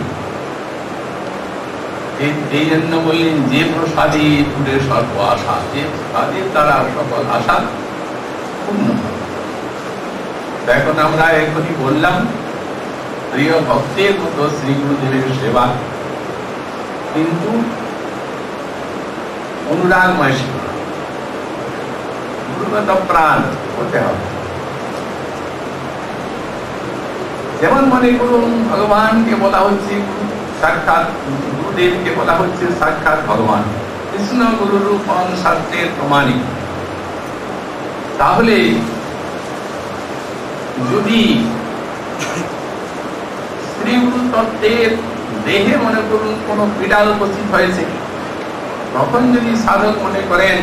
এই জন্য বললেন যে প্রসাদে পুরে সর্ব আশা, যে প্রসাদের দ্বারা সকল আশা পূর্ণ। এখন আমরা এখনই বললাম প্রিয় ভক্তের মতো শ্রী গুরুদেবের সেবা, কিন্তু অনুরাগময় সেবা, গুরুগত প্রাণ হতে হবে। যেমন মনে করুন ভগবানকে বলা হচ্ছে সাক্ষাৎ, গুরুদেবকে বলা হচ্ছে সাক্ষাৎ ভগবান, কৃষ্ণ গুরু রূপম শাস্ত্রের প্রমাণিক। তাহলে যদি শ্রী গুরু তত্ত্বের দেহে মনে করুন কোন পীড়া উপস্থিত হয়েছে, তখন যদি সাধক মনে করেন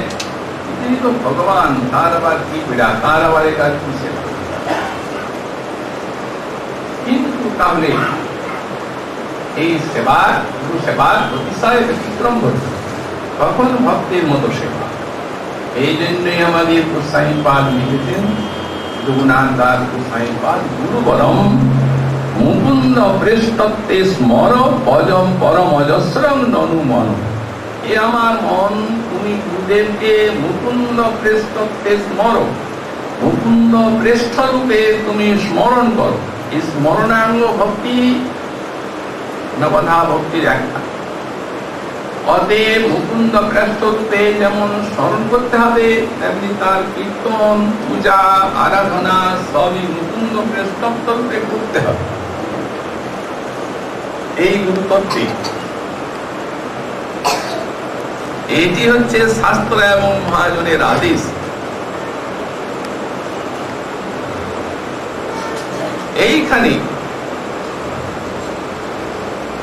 তিনি তো ভগবান, তার আবার কি পীড়া, তার আবার একার কিসে, কিন্তু তাহলে এই সেবার, গুরু সেবার অতিশয় ব্যতিক্রম ঘটবে, তখন ভক্তের মতো সেবা। এই জন্যই আমাদের গোস্বামীপাদ লিখেছেন, রঘুনাথ দাস গোস্বামীপাদ, গুরু বরম মুকুন্দ প্রেষ্টত্বে স্মর পজম পরম অজস্রং ননু মন। এ আমার মন, তুমি গুরুদেবকে মুকুন্দ প্রেষ্টত্বে স্মর, মুকুন্দ প্রেষ্ঠ রূপে তুমি স্মরণ করো। এই স্মরণাঙ্গ ভক্তি নবধা ভক্তির একটা। অতএব মুকুন্দ প্রেষ্ঠ রূপে যেমন স্মরণ করতে হবে, তেমনি তার কীর্তন, পূজা, আরাধনা সবই মুকুন্দ প্রেষ্ঠ রূপে করতে হবে। এই গুরুতত্ত্বে এটি হচ্ছে শাস্ত্র এবং মহাজনের আদেশ। এইখানে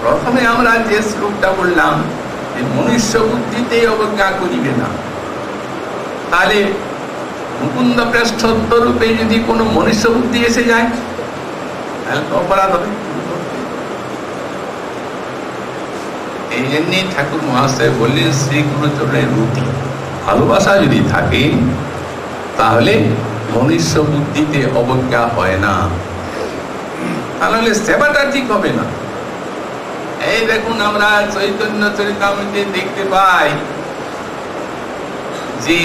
প্রথমে আমরা যে শ্লোকটা বললাম, মনুষ্য বুদ্ধিতে অবজ্ঞা করিবে না, তাহলে মুকুন্দ প্রেষ্ঠত্ব রূপে যদি কোনো মনুষ্য বুদ্ধি এসে যায়, তাহলে তো অপরাধ হবে। এই জন্যে ঠাকুর মহাশয় বললেন শ্রী গুরু চরণের রতি, ভালোবাসা যদি থাকে তাহলে মনুষ্য বুদ্ধিতে অবজ্ঞা হয় না, তাহলে সেবাটা ঠিক হবে না। এই দেখুন আমরা চৈতন্য চরিতামৃতে দেখতে পাই যে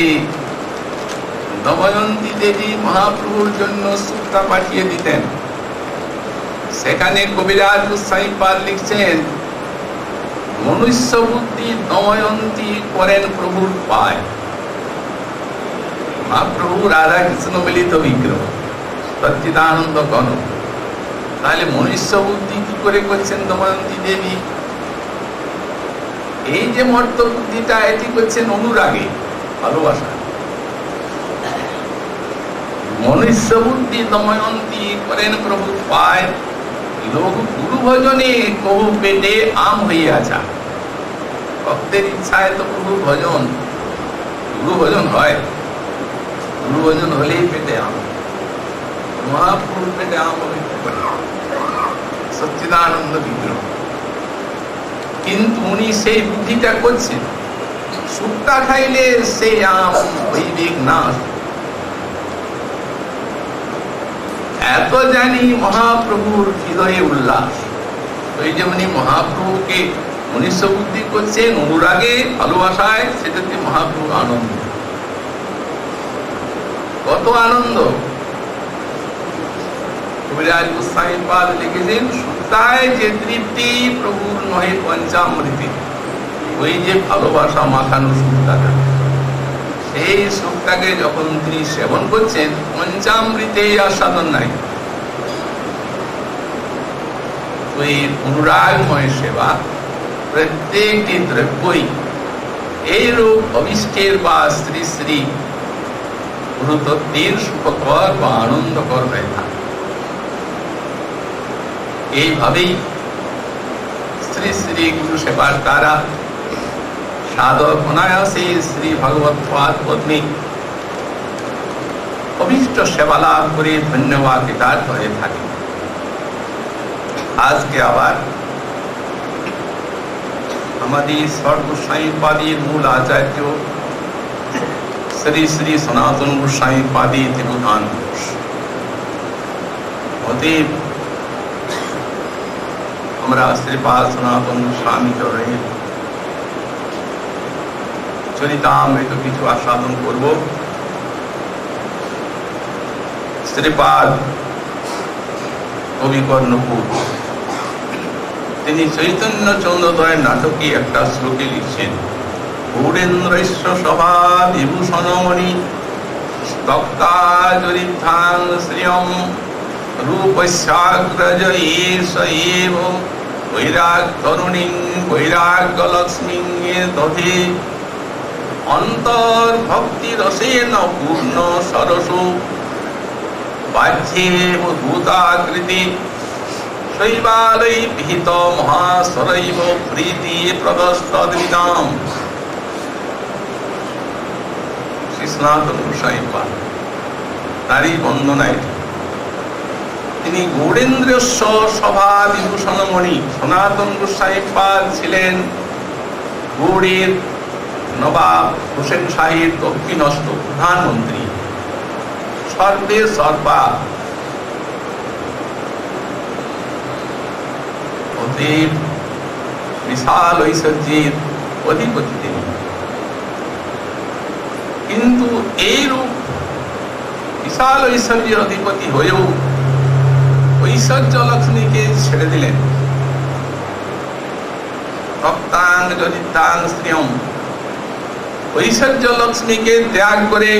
দময়ন্তী দেবী মহাপ্রভুর জন্য সুক্তা পাঠিয়ে দিতেন। সেখানে কবিরাজ গোস্বামী পাদ লিখছেন, মনুষ্য বুদ্ধি দময়ন্তী করেন প্রভুর পায়। মহাপ্রভু রাধা কৃষ্ণ মিলিত বিগ্রহ, সচ্চিদানন্দ গণ। তাহলে মনুষ্য বুদ্ধি কি করে করছেন দময়ন্তী দেবী? এই যে মর্ত বুদ্ধিটা, এটি করছেন অনুরাগে, ভালোবাসা। মনুষ্য বুদ্ধি দময়ন্তী করেন প্রভু পায়, লোক গুরু ভজনে কহু পেটে আম হইয়াছা। ভক্তের ইচ্ছায় তো প্রভু ভজন, গুরু ভজন হয়, গুরু ভজন হলেই পেটে আম। মহাপ্রভুর পেটে আম হইতে পারে, সচ্চিদানন্দ বিগ্রহ। কিন্তু উনি সেই বুদ্ধিটা করছেন, সুক্তা খাইলে সেই আম হইবে না। এত জানি মহাপ্রভুর হৃদয়ে উল্লাস। ওই যেমনি মহাপ্রভুকে মনুষ্য বুদ্ধি করছেন অনুরাগে, ভালোবাসায়, সেটাতে মহাপ্রভু আনন্দ। কত আনন্দ! কবিরাজ গোস্বামী পাদ লিখেছেন, সুক্তায় যে তৃপ্তি প্রভুর নহে পঞ্চামৃতে। ওই যে ভালোবাসা মাখানো সুক্তাটা, সেই সুক্তাকে যখন তিনি সেবন করছেন, পঞ্চামৃতে আস্বাদন নাই। ওই অনুরাগময় সেবা, প্রত্যেকটি দ্রব্যই এই রূপ অভিষ্টের বা শ্রী শ্রী গুরুতত্ত্বের সুখকর বা আনন্দকর হয়ে থাকে। এইভাবেই শ্রী শ্রী গুরু সেবার দ্বারা সাধক অনায়াসে শ্রী ভগবৎ পাদ পদ্মে অভীষ্ট সেবা লাভ করে ধন্যবাদ কৃতার্থ হয়ে থাকে। আজকে আবার আমাদের ষট গোস্বামী পাদের মূল আচার্য শ্রী শ্রী সনাতন গোস্বামী পাদে তিরোধান দিবস। অতএব আমরা শ্রীপাদ সনাতন গোস্বামী চরণের চরিতামৃত কিছু আস্বাদন করব। শ্রীপাদ কবি কর্ণপুর, তিনি চৈতন্য চন্দ্রোদয় নাটকে একটা শ্লোকে লিখছেন, গৌরেন্দ্রৈশ্য সভা বিভূষণমণি স্তক্তা জরিদ্ধাং শ্রিয়ম রূপস্যাগ্রজ এষ এব বৈরাগ তরুণীং বৈরাগ্য লক্ষ্মীং দধে অন্তর ভক্তি রসেন পূর্ণ সরস বাহ্যে ভূতাকৃতি শৈবালয় বিহিত মহাস্বরৈব প্রীতি প্রদস্তদ্বিদাম। শ্রী সনাতন গোস্বামী পাদ নারী বন্দনায় তিনি গৌরেন্দ্রস্য সভা বিভূষণমণি। সনাতন গোস্বামী পাদ ছিলেন গৌড়ের নবাব হোসেন শাহীর দক্ষিণস্থ প্রধানমন্ত্রী, সর্বে সর্বা। অতএব বিশাল ঐশ্বর্যের অধিপতি তিনি। কিন্তু এইরূপ বিশাল ঐশ্বর্যের অধিপতি হয়েও ঐশ্বর্য লক্ষ্মীকে ছেড়ে দিলেন। ভক্তাং যদিতাং শ্রিয়ম, ঐশ্বর্য লক্ষ্মীকে ত্যাগ করে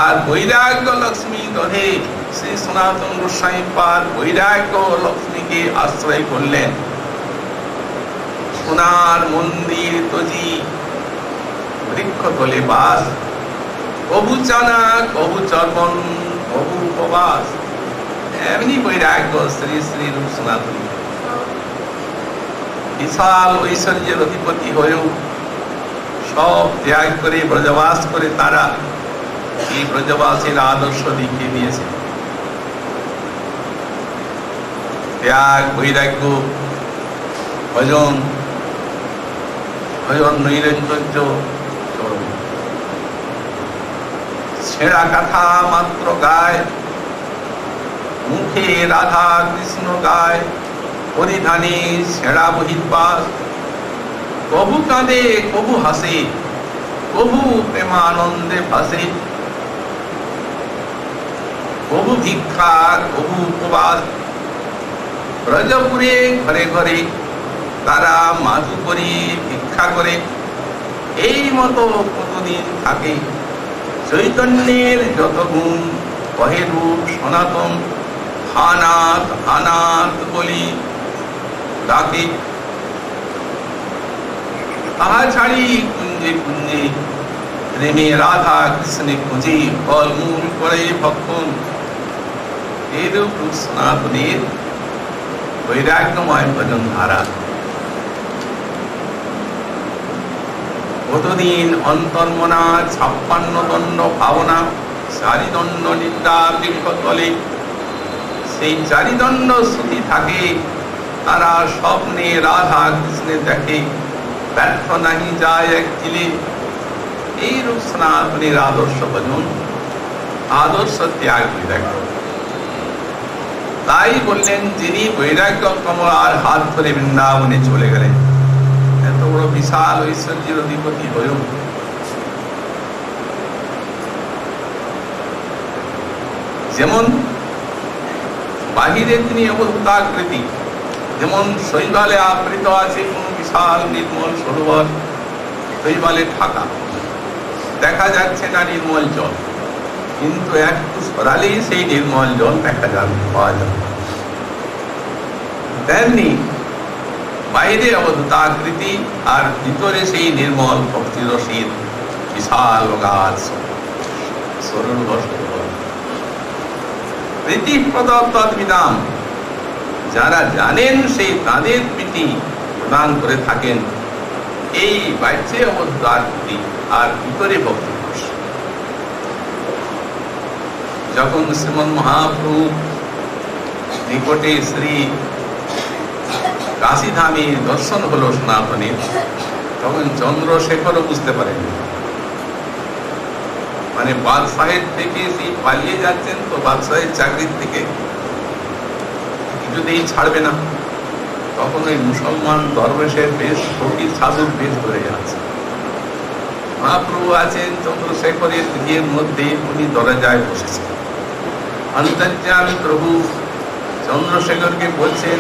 আর বৈরাগ্য লক্ষ্মী দধে শ্রী সনাতন গোস্বামী পাদ বৈরাগ্য লক্ষ্মীকে আশ্রয় করলেন। সোনার মন্দির তজি বৃক্ষ তলে বাস, কবু চানা কবু চর্বণ কবু উপবাস। এমনি বৈরাগ্য শ্রী শ্রী রূপ সনাতনী। বিশাল ঐশ্বর্যের অধিপতি হয়েও সব ত্যাগ করে ব্রজবাস করে তারা এই ব্রজবাসীর আদর্শ দেখিয়ে দিয়েছে। ত্যাগ, বৈরাগ্য, ভজন, ভজন নৈরঞ্জন্য, ছেঁড়া কথা মাত্র গায়, মুখে রাধা কৃষ্ণ গায়, পরিধানে ছেঁড়া বহির্বাস, কবু কাঁদে কবু হাসে, কবু প্রেমানন্দে ভাসে, কবু ভিক্ষা কবু উপবাস, ব্রজপুরে ঘরে ঘরে তারা মাধুকরী ভিক্ষা করে। এই মতো কতদিন থাকে চৈতন্যের যত গুণ, কহে রূপ সনাতন, হানাথ হানাথ বলি ডাকে। তাহা ছাড়ি কুঞ্জে কুঞ্জে প্রেমে রাধা কৃষ্ণে খুঁজে, ফলমূল করে ভক্ষণ। এরূপ সনাতনের বৈরাগ্যময় ভজন ধারা। কতদিন অন্তর্মনা 56 দণ্ড ভাবনা, চারিদণ্ড নিন্দা বৃক্ষ তলে। সেই চারিদণ্ড শ্রুতি থাকে, তারা স্বপ্নে রাধা কৃষ্ণে দেখে, ব্যর্থ নাহি যায় এক চিলে। এইরূপ সনাতনের আদর্শ ভজন, আদর্শ ত্যাগ বৈরাগ্য। তাই বললেন, যিনি বৈরাগ্য কমলার হাত ধরে বৃন্দাবনে চলে গেলেন, এত বড় বিশাল ঐশ্বর্যের অধিপতি হয়েও যেমন বাহিরে তিনি অবতাকৃতি, যেমন শৈবালে আবৃত আছে কোন বিশাল নির্মল সরোবর, শৈবালে ঢাকা, দেখা যাচ্ছে না নির্মল জল, কিন্তু একটু সরালেই সেই নির্মল জল দেখা যাবে, পাওয়া যাবে। তেমনি বাইরে অবতাকৃতি, আর ভিতরে সেই নির্মল ভক্তি রসির বিশাল গাছ সরোবর। প্রীতি প্রদত্তবিদাম, যারা জানেন সেই তাদের প্রীতি প্রদান করে থাকেন এই বাহ্যে অবতাকৃতি আর ভিতরে ভক্তি রস। যখন শ্রীমন মহাপ্রভু নিকটে শ্রী কাশীধামে দর্শন হলো সনাতনের, তখন চন্দ্রশেখরও বুঝতে পারেন, মানে বাদশাহের থেকে সেই পালিয়ে যাচ্ছেন, তো বাদশাহের চাকরির থেকে কিছুতেই ছাড়বে না। তখন ওই মুসলমান দরবেশের বেশ, ফকির সাধুর বেশ ধরে যাচ্ছে। মহাপ্রভু আছেন চন্দ্রশেখরের গৃহের মধ্যে, উনি দরজায় বসেছেন। অন্তর্যামী প্রভু চন্দ্রশেখরকে বলছেন,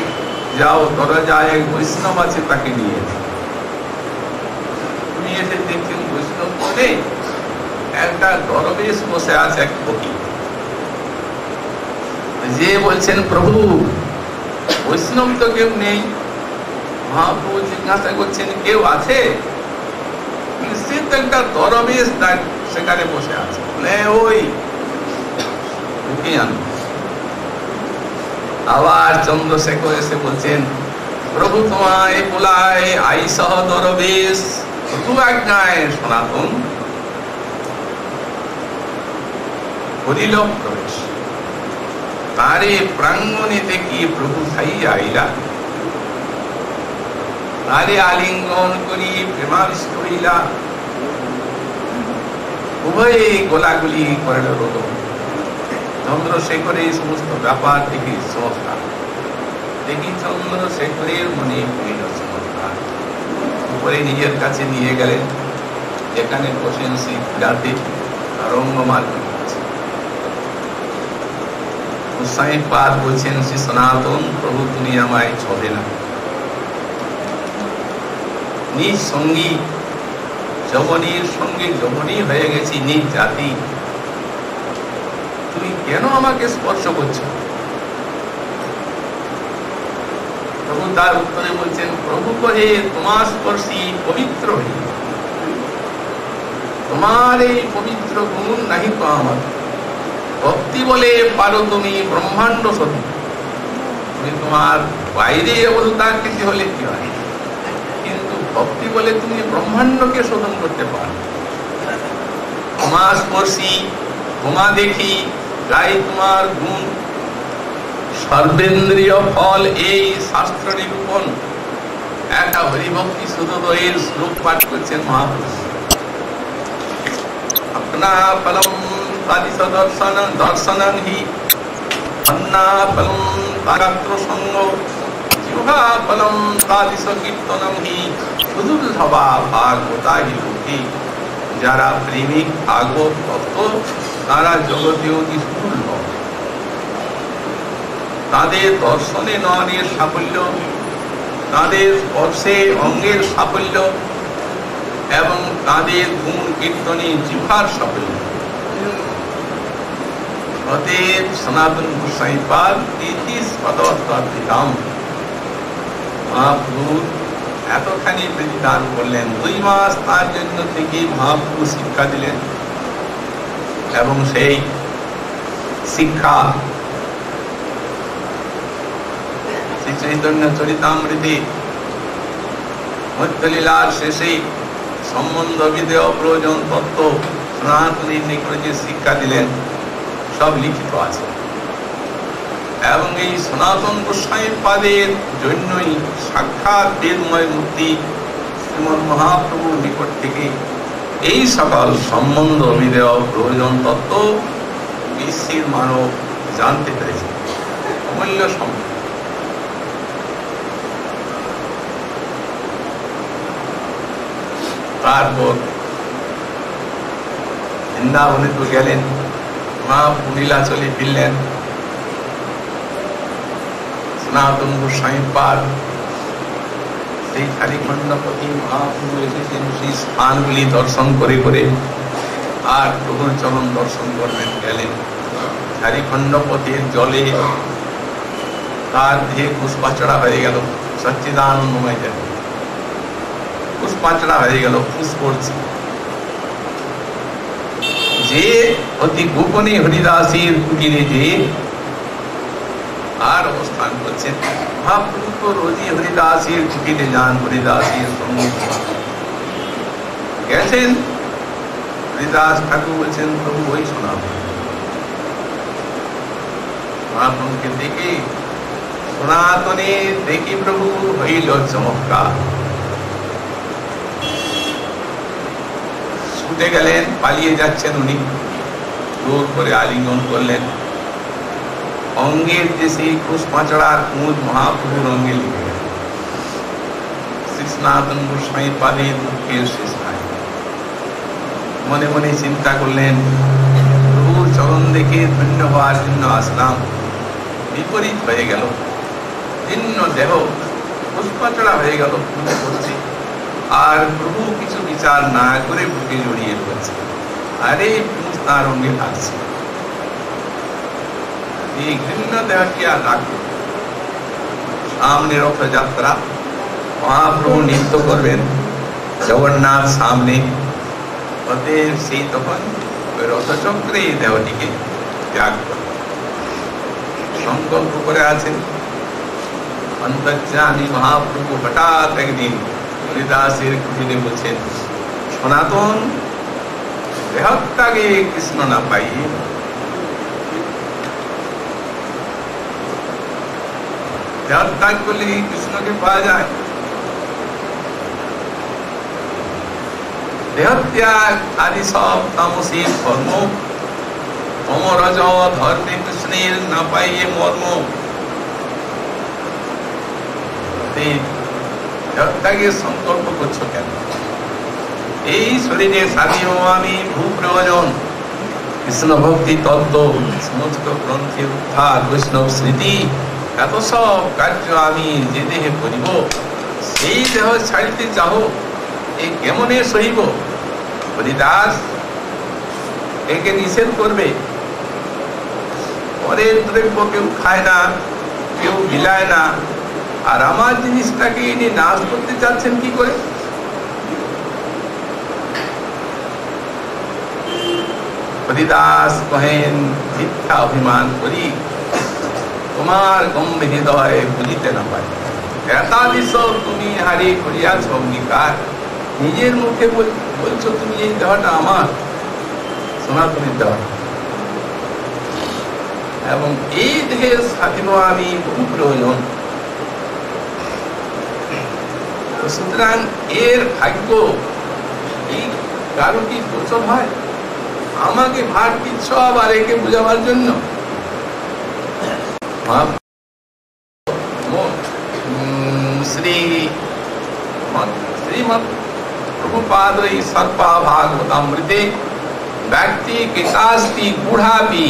যাও দরজায় এক বৈষ্ণব আছে, তাকে নিয়ে তুমি এসে দেখছেন বৈষ্ণব বলে একটা দরবেশ বসে আছে, এক ফকির। যে বলছেন, প্রভু বৈষ্ণব তো কেউ নেই। মহাপ্রভু জিজ্ঞাসা করছেন, কেউ আছে? নিশ্চিত একটা দরবেশ সেখানে বসে আছে, ওই ওকে আনো। আবার চন্দ্রশেখর এসে বলছেন, প্রভু তোমায় বোলায় আই সহ দরবেশ, তু আজ্ঞায় সনাতন করিল প্রবেশ। তারে প্রাঙ্গণে দেখি প্রভু খাই আইলা, তারে আলিঙ্গন করি প্রেমাবিষ্ট হইলা। উভয়ে গোলাগুলি করিল রোদ। চন্দ্রশেখরের এই সমস্ত ব্যাপার দেখি চমৎকার, দেখি চন্দ্রশেখরের মনে হইল চমৎকার। উপরে নিজের কাছে নিয়ে গেলেন, যেখানে বসেন সেই রাতে রঙ্গমার্গ গোসাইপাদ বলছেন, শ্রী সনাতন প্রভু তুমি আমায় ছবে না। নিজ সঙ্গী যবনীর সঙ্গে যবনী হয়ে গেছি, নিজ জাতি, তুমি কেন আমাকে স্পর্শ করছো? প্রভু তার উত্তরে বলছেন, প্রভু কহে তোমার স্পর্শী পবিত্র হই, তোমার এই পবিত্র গুণ নাহি তো আমার। ভক্তি বলে পারো তুমি ব্রহ্মাণ্ড শোধন, তুমি তোমার বাইরে অবতাকৃতি হলে কি হয়, কিন্তু ভক্তি বলে তুমি ব্রহ্মাণ্ডকে শোধন করতে পারো। তোমা স্পর্শী, তোমা দেখি, গাই তোমার গুণ, সর্বেন্দ্রীয় ফল এই শাস্ত্র নিরূপণ। একটা হরিভক্তি শুদ্ধদয়ের শ্লোক পাঠ করছেন মহাপুরুষ। আপনা ফলম তাদিশ দর্শনং হি, অন্না ফলম তাগাত্র সঙ্গ, প্রভাফলম তাদিশ কীর্তনম হি সুদুর্লভা ভাগবতা হি লোকে। যারা প্রেমিক ভাগবত ভক্ত তারা জগতে অতি দুর্লভ। তাদের দর্শনে নয়নের সাফল্য, তাদের স্পর্শে অঙ্গের সাফল্য এবং তাদের গুণ কীর্তনে জিহ্বার সাফল্য। অতএব সনাতন গোস্বামী পাদ মহাপ্রভু এতখানি প্রতিদান করলেন। 2 মাস তার জন্য থেকে মহাপ্রভু শিক্ষা দিলেন এবং সেই শিক্ষা শ্রী চৈতন্য চরিতামৃতে মধ্যলীলার শেষে সম্বন্ধ বিধেয় প্রয়োজন তত্ত্ব সনাতনীর নিকটে যে শিক্ষা দিলেন সব লিখিত আছে। এবং এই সনাতন গোস্বামী পাদের জন্যই সাক্ষাৎ বেদময় মূর্তি শ্রীমৎ মহাপ্রভুর নিকট থেকে এই সকল সম্বন্ধ বিধেয় প্রয়োজন তত্ত্ব বিশ্বের মানব জানতে পেরেছে। অমূল্য সম্পদ। তারপর বৃন্দাবনে তো গেলেন, মহাপ্রভু নীলাচলে ফিরলেন। সনাতন গোস্বামী পাদ সেই ঝাড়িখণ্ডপতি মহাপ্রভু এসেছেন সেই স্থানগুলি দর্শন করে করে আর প্রভুর চরণ দর্শন করবেন গেলেন। ঝাড়িখণ্ডপতির জলে তার দেহে পুষ্পাচড়া হয়ে গেল, সচ্চিদানন্দময় দেহ পুষ্পাচড়া হয়ে গেল, পুষ পড়ছে। যে অতি গোপনে হরিদাসের কুটিরে যে আর অবস্থান করছেন। মহাপ্রভু তো রোজই হরিদাসের কুটিরে যান, হরিদাসের সঙ্গে গেছেন। হরিদাস ঠাকুর বলছেন প্রভু ওই শোনাব। মহাপ্রভুকে দেখে সনাতনে দেখি প্রভু হইল চমৎকার। ছুটে গেলেন, পালিয়ে যাচ্ছেন উনি, জোর করে আলিঙ্গন করলেন। অঙ্গের যে সেই পুষ্পাচড়ার কুঁজ মহাপ্রভুর অঙ্গে লিখে গেল। শ্রী সনাতন গোস্বামী পাদের দুঃখের শেষ নাই। মনে মনে চিন্তা করলেন প্রভুর চরণ দেখে ধন্য হওয়ার জন্য আসলাম, বিপরীত হয়ে গেল। ভিন্ন দেহ পুষ্পাচড়া হয়ে গেল, পুজো করছে আর প্রভু কিছু বিচার না করে বুকে জড়িয়ে পড়ছে। আরে পুঁজ তার অঙ্গে থাকছে। এই ঘৃণ্য দেহটি আর রাখবে। সামনে রথযাত্রা, মহাপ্রভু নৃত্য করবেন জগন্নাথ সামনে। অতএব সেই তখন ওই রথচক্রে এই দেহটিকে ত্যাগ করবে সংকল্প করে আছেন। অন্তর্যামী মহাপ্রভু হঠাৎ একদিন হরিদাসের কুটিরে বলছেন, সনাতন দেহত্যাগে কৃষ্ণ না পাই। দেহত্যাগ করলে কৃষ্ণকে পাওয়া যায়। দেহত্যাগ আদি সব তামসিক কর্ম, অমরজ ধর্মে কৃষ্ণের না পাইয়ে মর্ম। দেহত্যাগের সংকল্প করছো কেন? এই শরীরে সাধিও আমি ভূ প্রয়োজন কৃষ্ণ ভক্তি তত্ত্ব, সমস্ত গ্রন্থের উদ্ধার, বৈষ্ণব স্মৃতি, এত সব কার্য আমি যে দেহে করিব, সেই দেহ ছাড়িতে চাহ, এই কেমনে সহিব? হরিদাস একে নিষেধ করবে। পরের দ্রব্য কেউ খায় না, কেউ বিলায় না, আর আমার জিনিসটাকে ইনি নাশ করতে চাচ্ছেন কি করে? হরিদাস কহেন, মিথ্যা অভিমান করি তোমার গম্ভীর হৃদয় বুঝিতে না পাই। একাদিশ তুমি হারি করিয়াছ অঙ্গীকার, নিজের মুখে বলছো তুমি এই দেহটা আমার, সনাতনের দেহ, এবং এই দেহের সাধিব আমি বহু প্রয়োজন। সুতরাং এর ভাগ্য এই কারো কি গোচর হয়? আমাকে ভাগ দিচ্ছ আবার একে বুঝাবার জন্য। श्री श्रीमद् प्रभुपाद सर्पा भागवतामृते व्यक्ति विकास्ति गुढ़ापि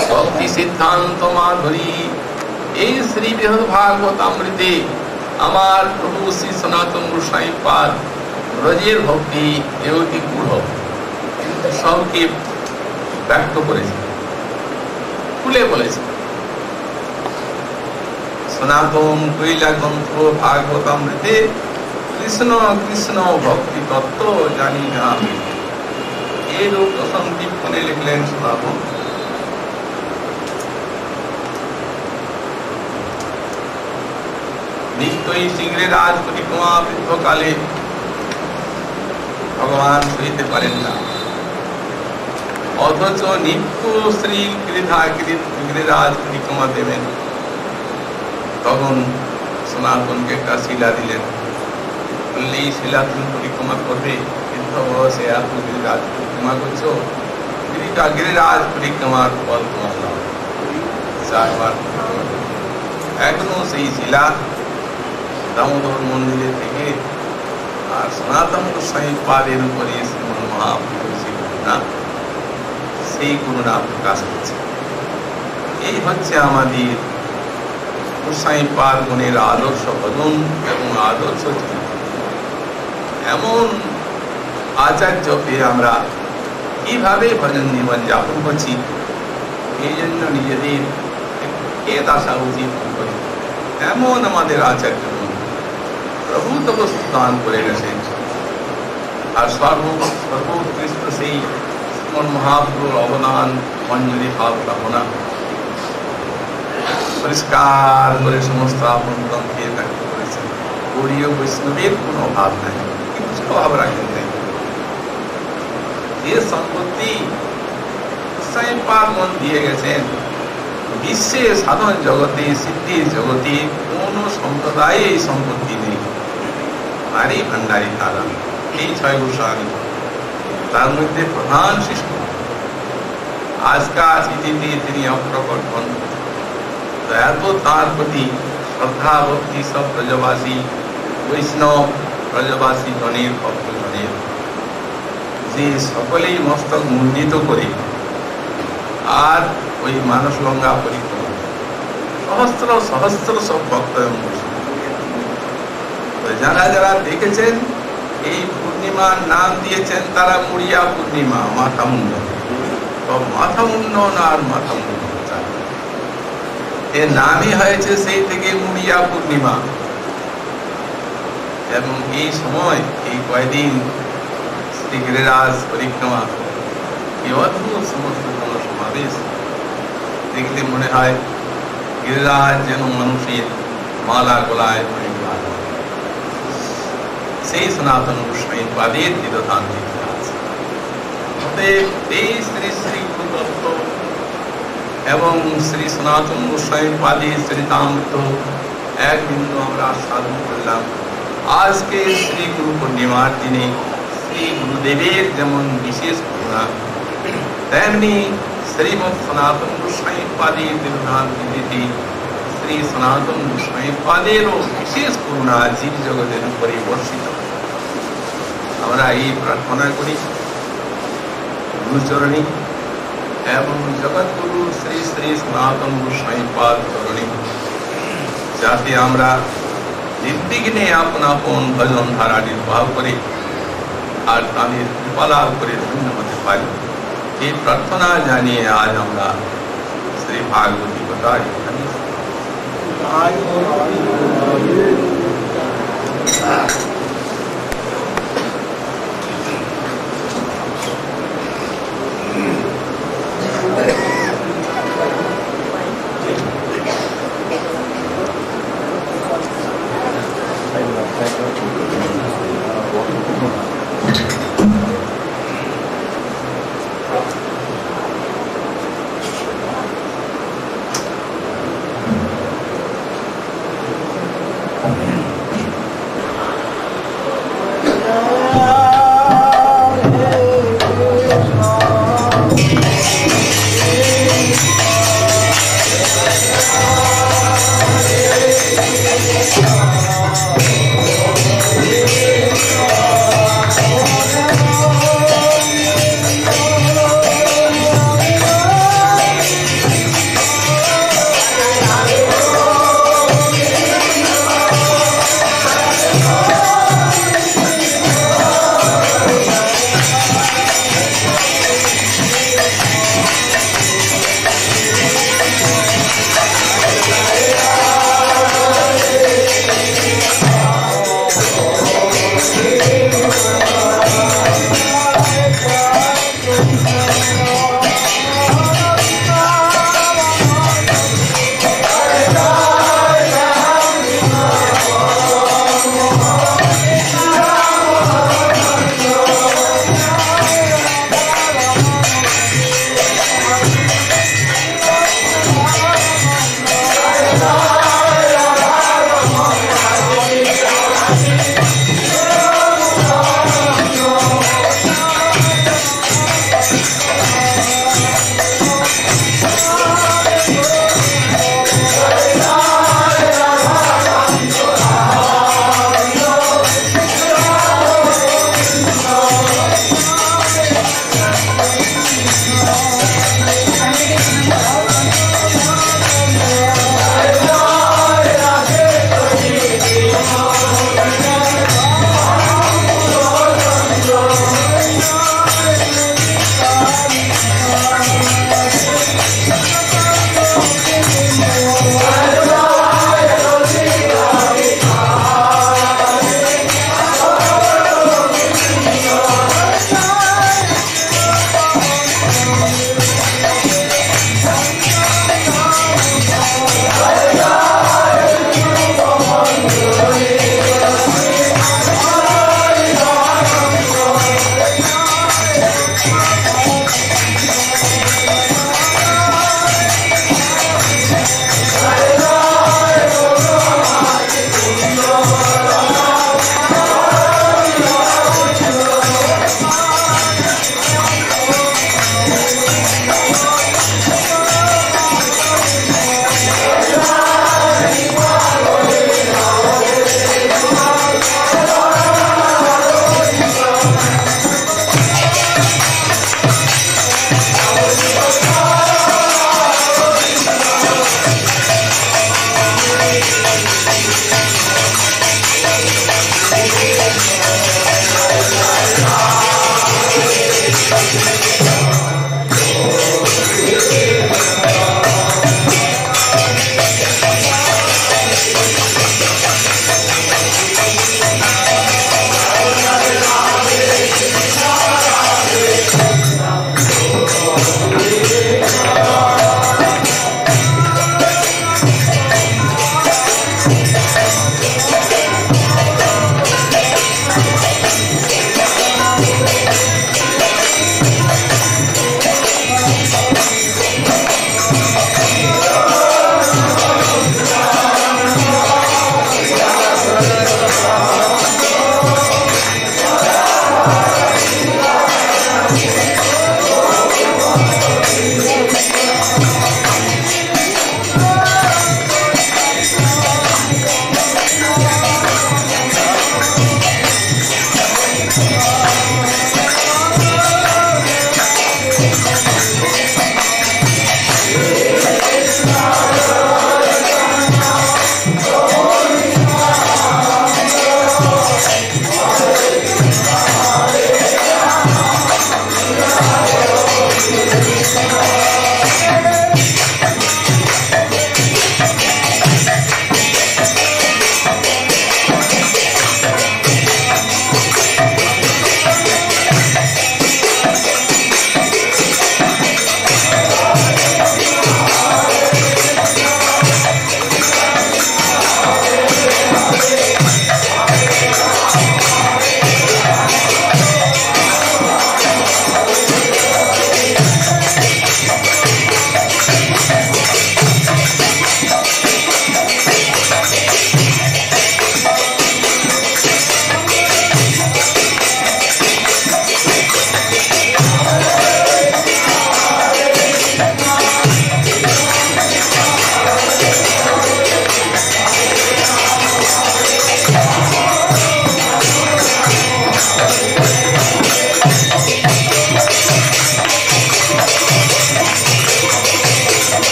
भक्ति सिद्धांत माधुरी। এই শ্রী বৃহৎ ভাগবতামৃতে আমার প্রভু শ্রী সনাতন গোস্বামী পাদ ব্রজের ভক্তি এটি গূঢ় সবকে ব্যক্ত করেছে, খুলে বলেছে। সনাতন কৈলা গ্রন্থ ভাগবতামৃতে কৃষ্ণ কৃষ্ণ ভক্তি তত্ত্ব জানি না আমি। এরূপ প্রথম টিপ্পণী লিখলেন সনাতন। নিত্যই শীঘ্রে রাজ পরিক্রমা বৃদ্ধকালে ভগবান সইতে পারেন না, অথচ নিত্য শ্রী গিরিরাজ পরিক্রমা দেবেন। তখন সনাতনকে একটা শিলা দিলেন, বললে এই শিলা তুমি পরিক্রমা করবে, বৃদ্ধ বয়সে এত গিরিরাজ পরিক্রমা করছো, গিরিরাজ পরিক্রমার ফল তোমার চারবার এখনো সেই শিলা দামোদর মন্দিরে থেকে আর সনাতন গোস্বামী পাদের উপরে শ্রীমন মহাপ্রভু করুণা, সেই করুণা প্রকাশ হচ্ছে। এই হচ্ছে আমাদের গোস্বামী পাদ গুণের আদর্শ ভজন এবং আদর্শ এমন আচার্যকে আমরা কিভাবে ভজন জীবন যাপন করছি, এই জন্য নিজেদের খেদ আসা উচিত এমন আমাদের আচার্য প্রভু তপস্য দান করে গেছেন। আর সর্বোৎকৃষ্ট সেই শ্রীমন মহাপ্রভুর অবদান মঞ্জুরি ভাব কামনা পরিষ্কার করে সমস্ত আপনকে ব্যক্ত করেছেন। গৌড়ীয় বৈষ্ণবের কোনো অভাব নাই, কিছু অভাব রাখেন নাই। যে সম্পত্তি গোস্বামী পাদ মন দিয়ে গেছেন, বিশ্বে সাধন জগতে সিদ্ধির জগতে কোন সম্প্রদায়ে এই সম্পত্তি নেই। ভারী ভান্ডারী তারা এই ছয় গোস্বামী, তার মধ্যে প্রধান শিষ্য আজকাল চিঠিতে তিনি অপ্রকট হন। এত তার প্রতি শ্রদ্ধা ভক্তি সব ব্রজবাসী বৈষ্ণব ব্রজবাসী জনের ভক্তজনের, যে সকলেই মস্তক মুন্ডিত করে আর ওই মানস গঙ্গা পরিক্রমা সহস্র সহস্র সব ভক্ত যারা যারা দেখেছেন এই পূর্ণিমার নাম দিয়েছেন তারা মুড়িয়া পূর্ণিমা, মাথা মুন্ডন। তো মাথা মুন্ডন আর মাথা মুন্ডন এর নামই হয়েছে সেই থেকে মুড়িয়া পূর্ণিমা। এবং এই সময় এই কয়দিন শ্রী গিরিরাজ পরিক্রমা এই অদ্ভুত সমস্ত সমাবেশ দেখলে মনে হয় গিরিরাজ যেন মানুষের মালা গলায় সেই সনাতন গোস্বামী পাদের তিরোধান আছে। এই শ্রী শ্রী গুরুতত্ত্ব এবং শ্রী সনাতন গোস্বামী পাদের চরিতামৃত এক বিন্দু আমরা সাধন করলাম। আজকে শ্রী গুরু পূর্ণিমার দিনে শ্রী গুরুদেবের যেমন বিশেষ করুণা, তেমনি শ্রীমৎ সনাতন গোস্বামী পাদের তিরোধান তিথিতে শ্রী সনাতন গোস্বামী পাদেরও বিশেষ করুণা জীব জগতের উপরে বর্ষিত। আমরা এই প্রার্থনা করি গুরুচরণী এবং জগৎগুরু শ্রী শ্রী সনাতন গোস্বামী পাদ চরণী, যাতে আমরা নির্বিঘ্নে আপন আপন ভজন ধারা নির্বাহ করে আর তাদের কৃপা লাভ করে ধন্য হতে পারি, এই প্রার্থনা জানিয়ে আজ আমরা শ্রী ভাগবতী কথা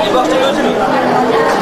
এই বক্সটা রয়েছে